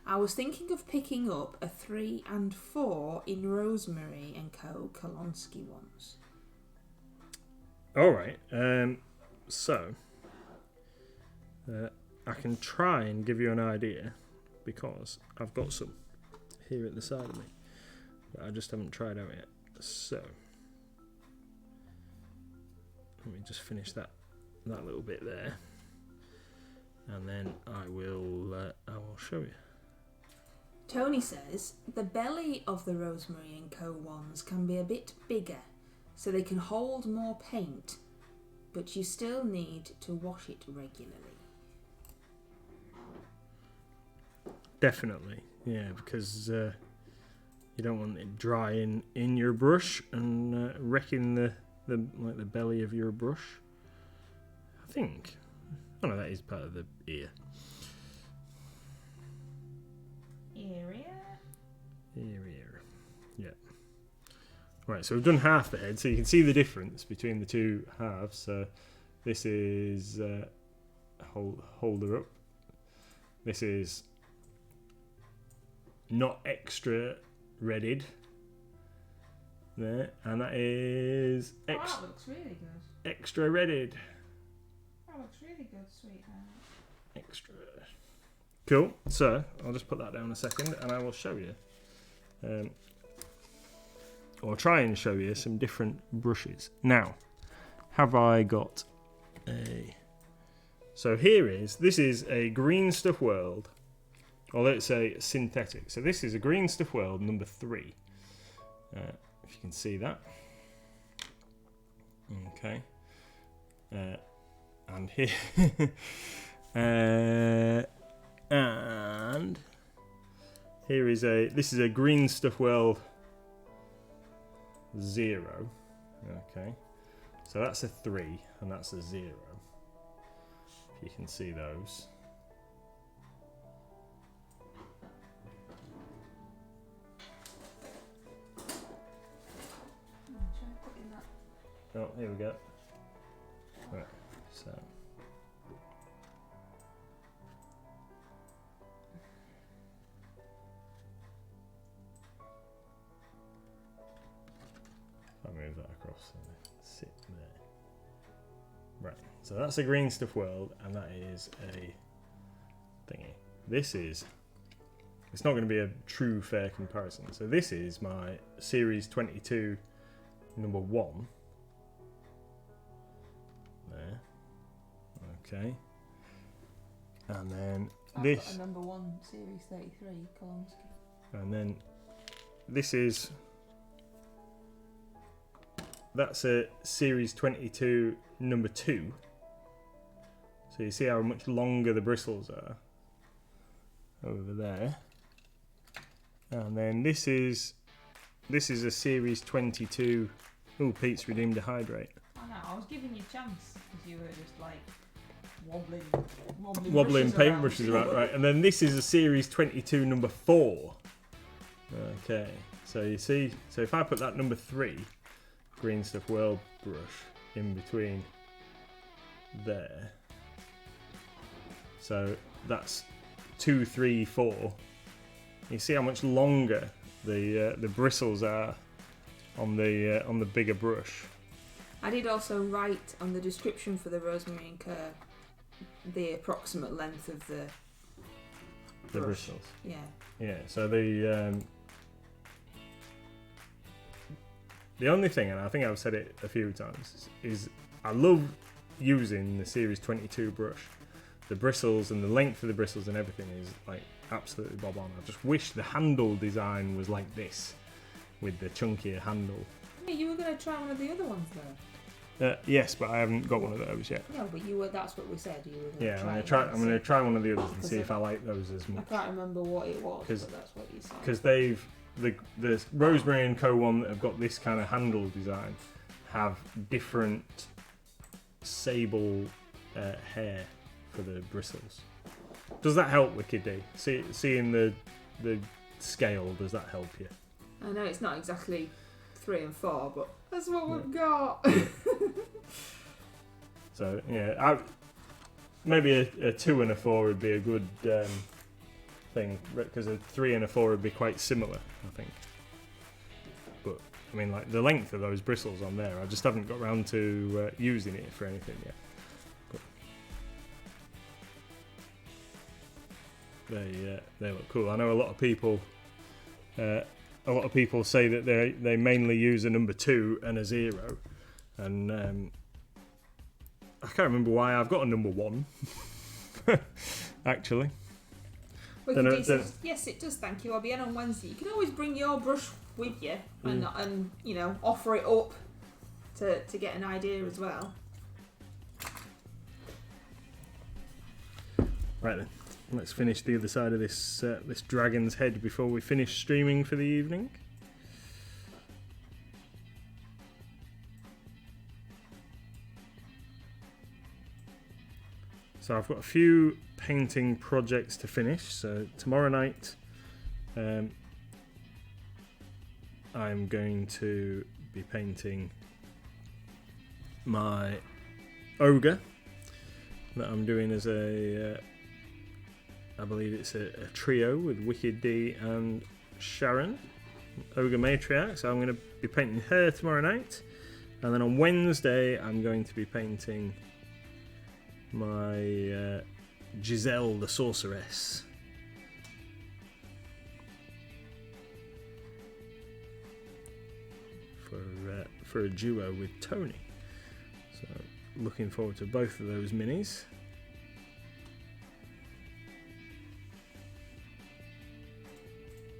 I was thinking of picking up a 3 and 4 in Rosemary & Co. Kolonsky ones. Alright, so I can try and give you an idea because I've got some here at the side of me, but I just haven't tried out yet. So let me just finish that little bit there, and then I will show you. Tony says the belly of the Rosemary & Co. ones can be a bit bigger, so they can hold more paint, but you still need to wash it regularly. Definitely, yeah, because you don't want it drying in your brush and wrecking the belly of your brush. I think. Oh no, that is part of the ear. Ear. Yeah. Right, so we've done half the head, so you can see the difference between the two halves. So this is holder up. This is not extra redded. There, and that is that looks really good. Extra redded. That looks really good, sweetheart. Extra. Cool. So I'll just put that down a second, and I will show you, or try and show you some different brushes. Now, have I got a? So this is a Green Stuff World, or let's say synthetic. So this is a Green Stuff World number 3. If you can see that. Okay. And here. And here is this is a Green Stuff World 0. Okay. So that's a 3 and that's a 0. If you can see those. Oh, here we go. Right, so. I'll move that across and sit there. Right, so that's a Green Stuff World, and that is a thingy. It's not going to be a true fair comparison. So this is my Series 22 number 1. There. Okay. And then I've this. got a number 1 Series 33 Kolonsky. And then this is. That's a Series 22 number 2. So you see how much longer the bristles are over there. And then this is a Series 22. Oh, Pete's redeemed a hydrate. I know, I was giving you a chance because you were just like wobbling paintbrushes around, right? And then this is a Series 22 number 4. Okay, so you see, so if I put that number 3 Green Stuff World brush in between there, so that's 2, 3, 4. You see how much longer the bristles are on the bigger brush. I did also write on the description for the Rosemary & Co. the approximate length of the bristles. Yeah. Yeah. So the The only thing, and I think I've said it a few times, is I love using the Series 22 brush. The bristles and the length of the bristles and everything is like absolutely bob on. I just wish the handle design was like this, with the chunkier handle. Yeah, you were going to try one of the other ones though. Yes, but I haven't got one of those yet. No, but you were. That's what we said. You were going Yeah, to I'm going to try one of the others and see if I like those as I much. can't remember what it was, but that's what you said. Because the Rosemary and Co one that have got this kind of handle design have different sable hair for the bristles. Does that help, Wicked D? Seeing the scale, does that help you? I know it's not exactly 3 and 4, but that's what we've got. So yeah, maybe a 2 and a 4 would be a good thing, because a 3 and a 4 would be quite similar, I think. But I mean, like the length of those bristles on there, I just haven't got round to using it for anything yet. But they look cool. I know a lot of people say that they mainly use a number 2 and a 0, and I can't remember why. I've got a number 1 actually. Says, yes, it does. Thank you. I'll be in on Wednesday. You can always bring your brush with you and offer it up to get an idea as well. Right then, let's finish the other side of this dragon's head before we finish streaming for the evening. So I've got a few painting projects to finish. So tomorrow night, I'm going to be painting my ogre that I'm doing as I believe it's a trio with Wicked D and Sharon, Ogre Matriarch. So I'm going to be painting her tomorrow night, and then on Wednesday I'm going to be painting my Giselle the Sorceress. For a duo with Tony. So looking forward to both of those minis.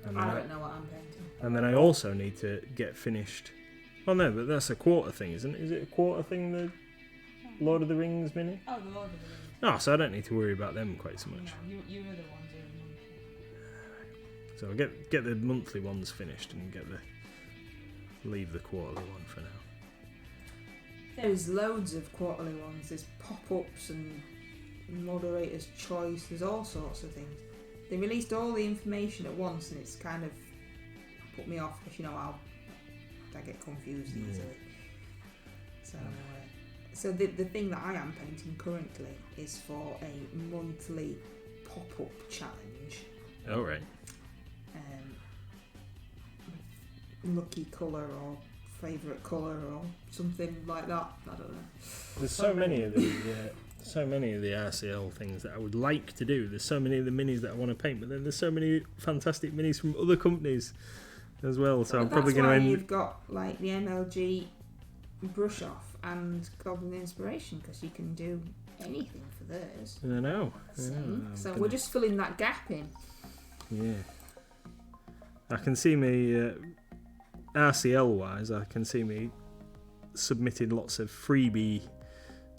And I don't know what I'm painting. And then I also need to get finished. Oh no, but that's a quarter thing, isn't it? Is it a quarter thing, the Lord of the Rings mini? Oh, the Lord of the Rings. Oh, so I don't need to worry about them quite so much. No, you were the ones doing monthly. So I'll get the monthly ones finished and leave the quarterly one for now. There's loads of quarterly ones. There's pop-ups and moderator's choice. There's all sorts of things. They released all the information at once, and it's kind of put me off because I get confused easily. So the thing that I am painting currently is for a monthly pop-up challenge. Oh right. Lucky colour or favourite colour or something like that. I don't know. There's so many of the RCL things that I would like to do. There's so many of the minis that I want to paint, but then there's so many fantastic minis from other companies as well. So I'm probably going to end. You've got like the MLG brush off and Goblin Inspiration, because you can do anything for theirs. I know. So we're just filling that gap in. Yeah. I can see me RCL wise. I can see me submitting lots of freebie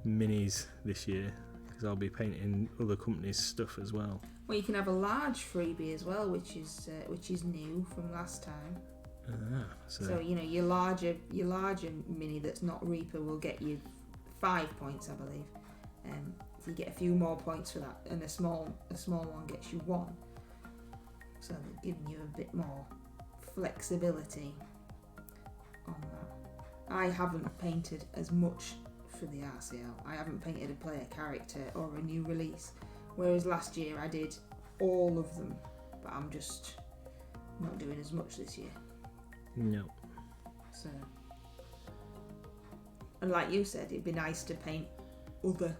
minis this year, because I'll be painting other companies' stuff as well. Well, you can have a large freebie as well, which is new from last time. So your larger mini that's not Reaper will get you 5 points, I believe. So you get a few more points for that, and a small one gets you 1. So they're giving you a bit more flexibility on that. I haven't painted as much for the RCL. I haven't painted a player character or a new release, whereas last year I did all of them, but I'm just not doing as much this year. No. So, and like you said, it'd be nice to paint other,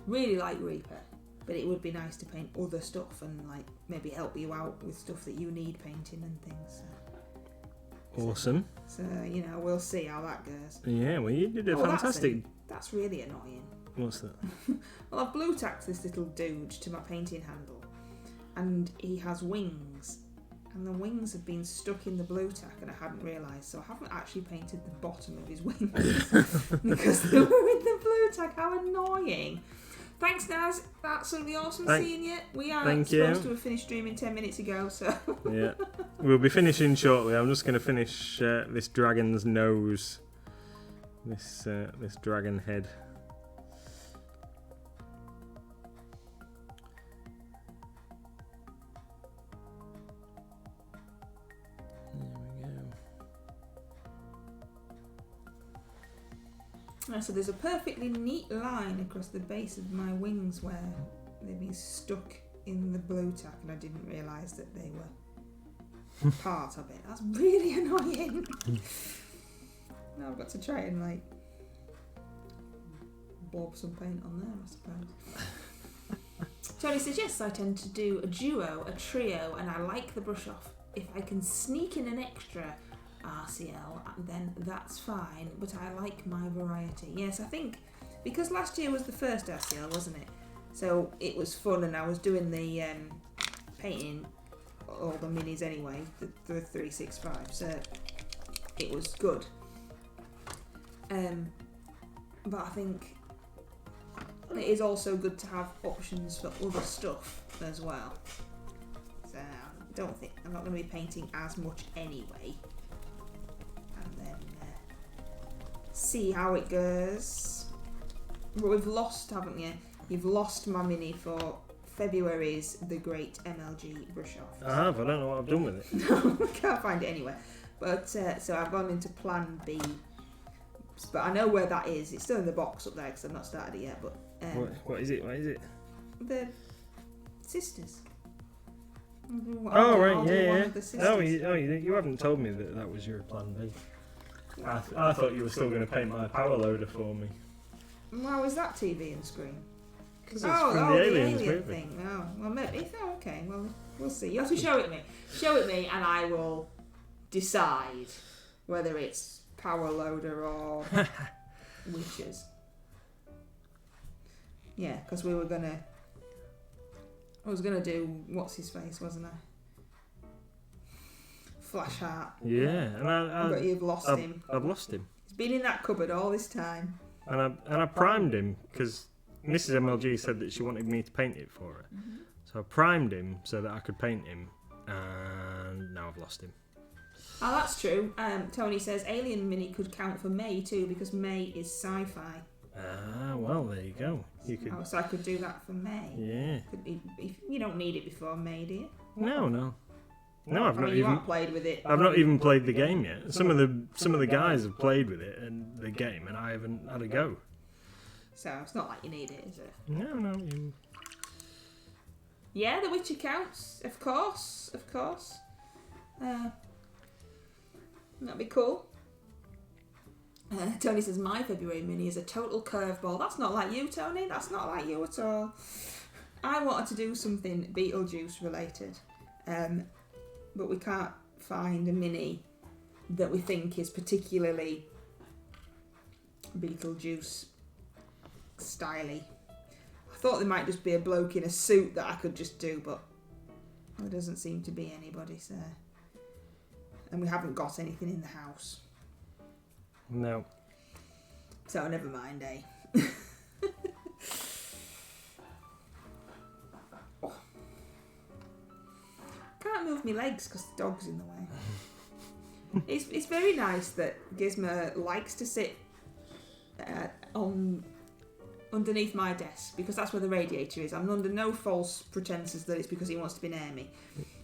really like Reaper, but it would be nice to paint other stuff and like maybe help you out with stuff that you need painting and things. So Awesome. So, we'll see how that goes. Yeah, well, you did a fantastic... That's really annoying. What's that? Well, I've blue tacked this little dude to my painting handle, and he has wings, and the wings have been stuck in the blue tack, and I hadn't realised, so I haven't actually painted the bottom of his wings because they were in the blue tack. How annoying! Thanks, Naz. Absolutely awesome seeing you. We are supposed to have finished streaming 10 minutes ago, so... Yeah. We'll be finishing shortly. I'm just going to finish this dragon's nose. This dragon head. So there's a perfectly neat line across the base of my wings where they've been stuck in the blue tack, and I didn't realise that they were part of it. That's really annoying. Now I've got to try and bob some paint on there, I suppose. Tony says, yes, I tend to do a duo, a trio, and I like the brush off. If I can sneak in an extra RCL, then that's fine, but I like my variety. Yes, I think because last year was the first RCL, wasn't it? So it was fun, and I was doing the painting all the minis anyway, the 365, so it was good. But I think it is also good to have options for other stuff as well. So I'm not going to be painting as much anyway. And then see how it goes. But we've lost, haven't you? You've lost my mini for February's The Great MLG Brush Off. I have. I don't know what I've done with it. No, I can't find it anywhere. But so I've gone into Plan B. But I know where that is. It's still in the box up there because I've not started it yet. But what is it? What is it? The sisters. Oh right, yeah. You haven't told me that was your Plan B. I thought you were still going to paint my power loader for me. How is that TV and screen? Because it's from the Aliens movie. Thing. Oh, well, maybe. Oh, okay. Well, we'll see. You have to show it me. Show it me, and I will decide whether it's power loader or witches. Yeah, because I was gonna do what's his face, wasn't I? Flash Heart. Yeah, and but you've lost him. I've lost him. He's been in that cupboard all this time. And I primed him because Mrs. MLG said that she wanted me to paint it for her. Mm-hmm. So I primed him so that I could paint him, and now I've lost him. Oh, that's true. Tony says Alien Mini could count for May too because May is sci-fi. Ah, well, there you go. You could. Oh, so I could do that for May. Yeah. You don't need it before May, do you? No, I've not even. You haven't played with it. I've not even played the game yet. Some of the guys have played with it and the game, and I haven't had a go. So it's not like you need it, is it? No. Yeah, The Witcher counts, of course. That'd be cool. Tony says my February mini is a total curveball. That's not like you, Tony. That's not like you at all. I wanted to do something Beetlejuice related, but we can't find a mini that we think is particularly Beetlejuice styly. I thought there might just be a bloke in a suit that I could just do, but there doesn't seem to be anybody, so. And we haven't got anything in the house. No. So never mind, eh? Oh. Can't move my legs because the dog's in the way. It's very nice that Gizmo likes to sit underneath my desk because that's where the radiator is. I'm under no false pretenses that it's because he wants to be near me.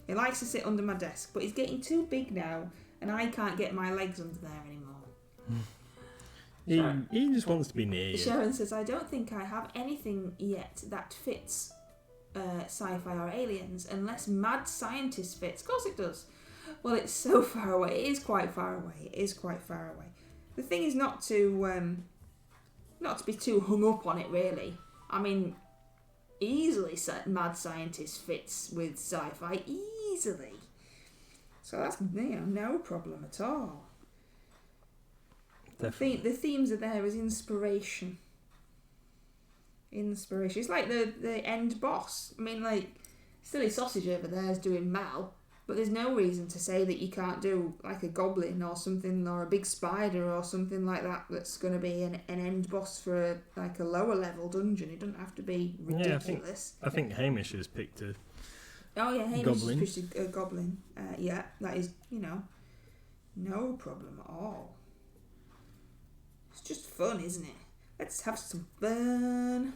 He likes to sit under my desk, but he's getting too big now, and I can't get my legs under there anymore. He just wants to be near you. Sharon says, I don't think I have anything yet that fits sci-fi or aliens, unless Mad Scientist fits. Of course it does. Well, it's so far away. It is quite far away. The thing is not to be too hung up on it, really. I mean, easily Mad Scientist fits with sci-fi. Easily. So that's no problem at all. Definitely. The themes are there as inspiration. Inspiration. It's like the end boss. I mean, like, Silly Sausage over there is doing Mal, but there's no reason to say that you can't do like a goblin or something, or a big spider or something like that. That's going to be an end boss for a lower level dungeon. It doesn't have to be ridiculous. I think Hamish has picked a. Oh yeah, Hamish Goblin. has pushed a goblin. Yeah, that is no problem at all. It's just fun, isn't it? Let's have some fun.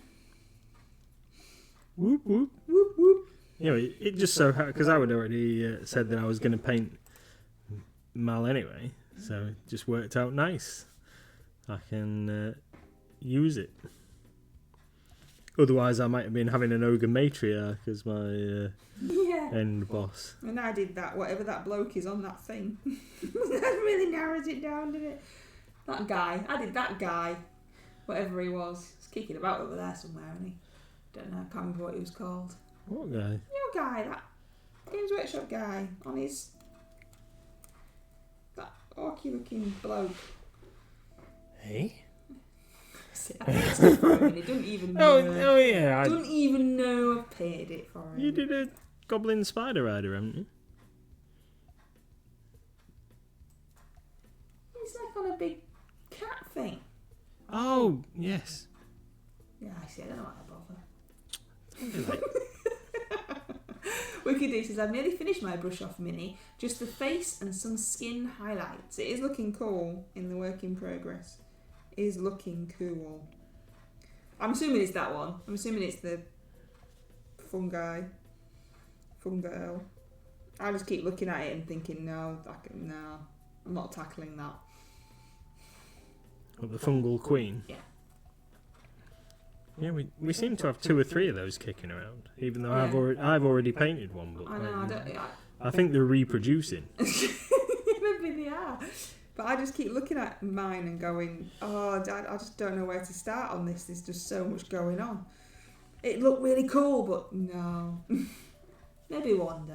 Whoop whoop. Whoop whoop. It just so because I would already said that I was going to paint Mal anyway, so it just worked out nice. I can use it. Otherwise, I might have been having an ogre matriarch as my end boss. And I did that. Whatever that bloke is on that thing, that really narrows it down, didn't it? That guy. I did that guy. Whatever he was. He's kicking about over there somewhere, isn't he? Don't know. I can't remember what he was called. What guy? Your guy, that Games Workshop guy, on his that orky looking bloke. Hey? I paid stuff for him and he doesn't even know. Oh yeah. I Don't even know I paid it for him. You did a goblin spider rider, haven't you? He's like on a big cat thing. Oh yes. Yeah, I see. I don't know why I bother. Wicked D says, I've nearly finished my brush off mini, just the face and some skin highlights. It is looking cool in the work in progress. It is looking cool. I'm assuming it's that one. I'm assuming it's the fungirl. I just keep looking at it and thinking, no, I'm not tackling that. Or the fungal queen. Yeah. Yeah, we seem to have 2 or 3 of those kicking around, even though I've already painted one. But I know. I think they're reproducing. Maybe they are. But I just keep looking at mine and going, oh, Dad, I just don't know where to start on this. There's just so much going on. It looked really cool, but no. Maybe one day.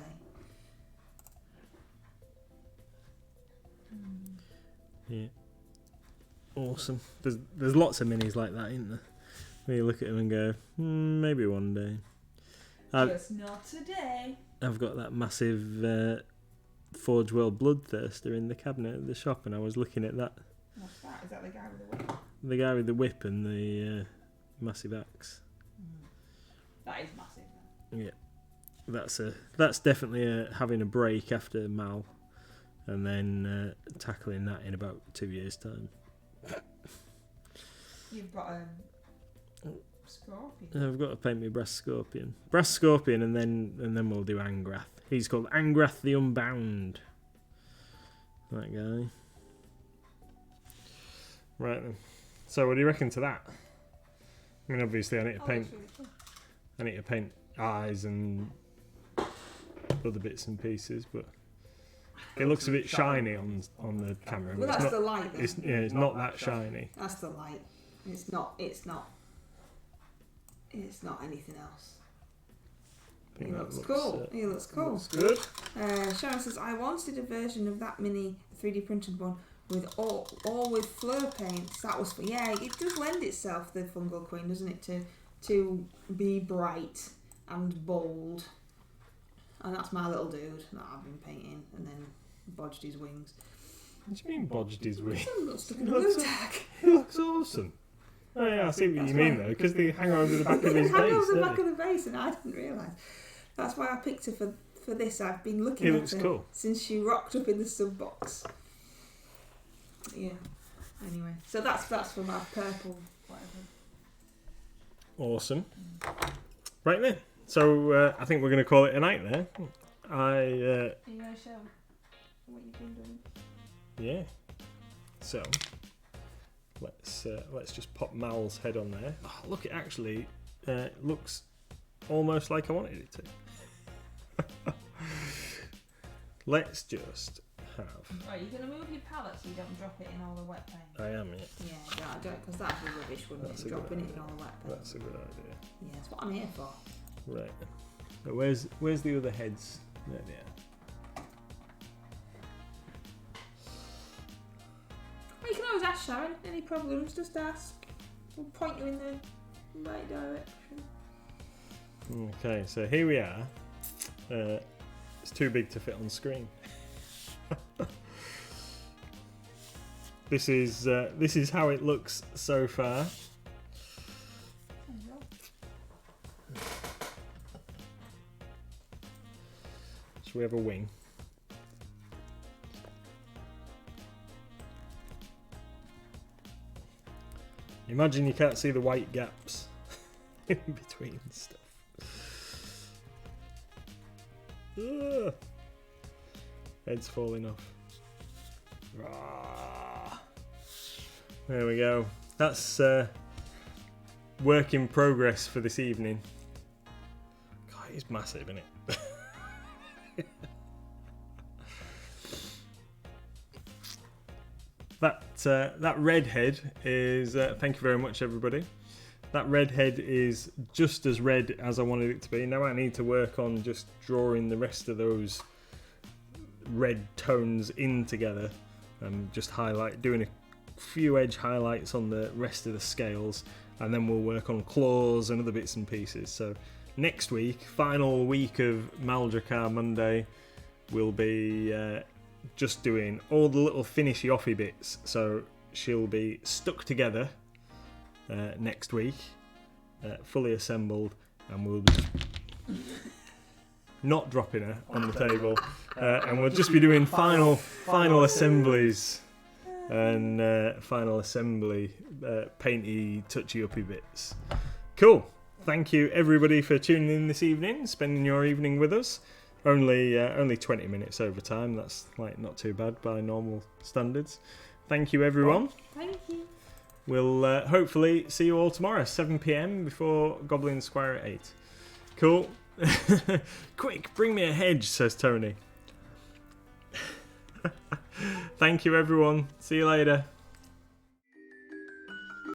Yeah. Awesome. There's lots of minis like that, isn't there? Where you look at them and go, maybe one day. Just not today. I've got that massive Forge World Bloodthirster in the cabinet at the shop, and I was looking at that. What's that? Is that the guy with the whip? The guy with the whip and the massive axe. That is massive. Yeah, that's definitely having a break after Mal, and then tackling that in about 2 years' time. You've got Scorpion. I've got to paint me Brass Scorpion, and then we'll do Angrath. He's called Angrath the Unbound. That guy. Right then. So what do you reckon to that? I mean, obviously I need to paint. Really cool. I need to paint eyes and other bits and pieces, but it looks a bit shiny on the camera. Well, that's the light. It's not that shiny. That's the light. It's not anything else. He looks cool. He looks cool. Looks good. Sharon says, I wanted a version of that mini 3D printed one with all with fleur paints. That was it does lend itself, the Fungal Queen, doesn't it, to be bright and bold. And that's my little dude that I've been painting, and then bodged his wings. What do you mean bodged his wings? Stuck in a blue tag. He looks awesome. Oh yeah, I see what you mean though, because they hang over the back of his base. Hang over the back of the base, and I didn't realise. That's why I picked her for this. I've been looking at her cool. since she rocked up in the sub box. Yeah. Anyway, so that's for my purple whatever. Awesome. Right then. So I think we're going to call it a night there. Are you going to show what you've been doing? Yeah. So let's just pop Mal's head on there. Oh, look, it actually looks almost like I wanted it to. Let's just have. Right, you're going to move your palette so you don't drop it in all the wet paint. I am, yeah. Yeah, don't, because that'd be rubbish, wouldn't That's it? a good Dropping it idea. in all the wet paint. That's a good idea. Yeah, that's what I'm here for. Right. But where's the other heads? There they are. ask, Sharon. Any problems, just ask. We'll point you in the right direction. Okay, so here we are. It's too big to fit on screen. This is how it looks so far. There you go. So we have a wing. Imagine you can't see the white gaps in between stuff. Ugh. Head's falling off. Rah. There we go. That's work in progress for this evening. God, it's massive, isn't it? That red head is, thank you very much everybody. That red head is just as red as I wanted it to be. Now I need to work on just drawing the rest of those red tones in together. Just doing a few edge highlights on the rest of the scales, and then we'll work on claws and other bits and pieces. So next week, final week of Drakar Monday, we'll be just doing all the little finishy offy bits. So she'll be stuck together next week, fully assembled, and we'll be not dropping her on the table, and we'll just be doing final assemblies and final assembly painty touchy uppy bits. Cool. Thank you everybody for tuning in this evening, spending your evening with us. Only 20 minutes over time. That's like not too bad by normal standards. Thank you everyone. Thank you. We'll hopefully see you all tomorrow, 7 PM before Goblin Squire at 8. Cool. Quick, bring me a hedge, says Tony. Thank you everyone. See you later.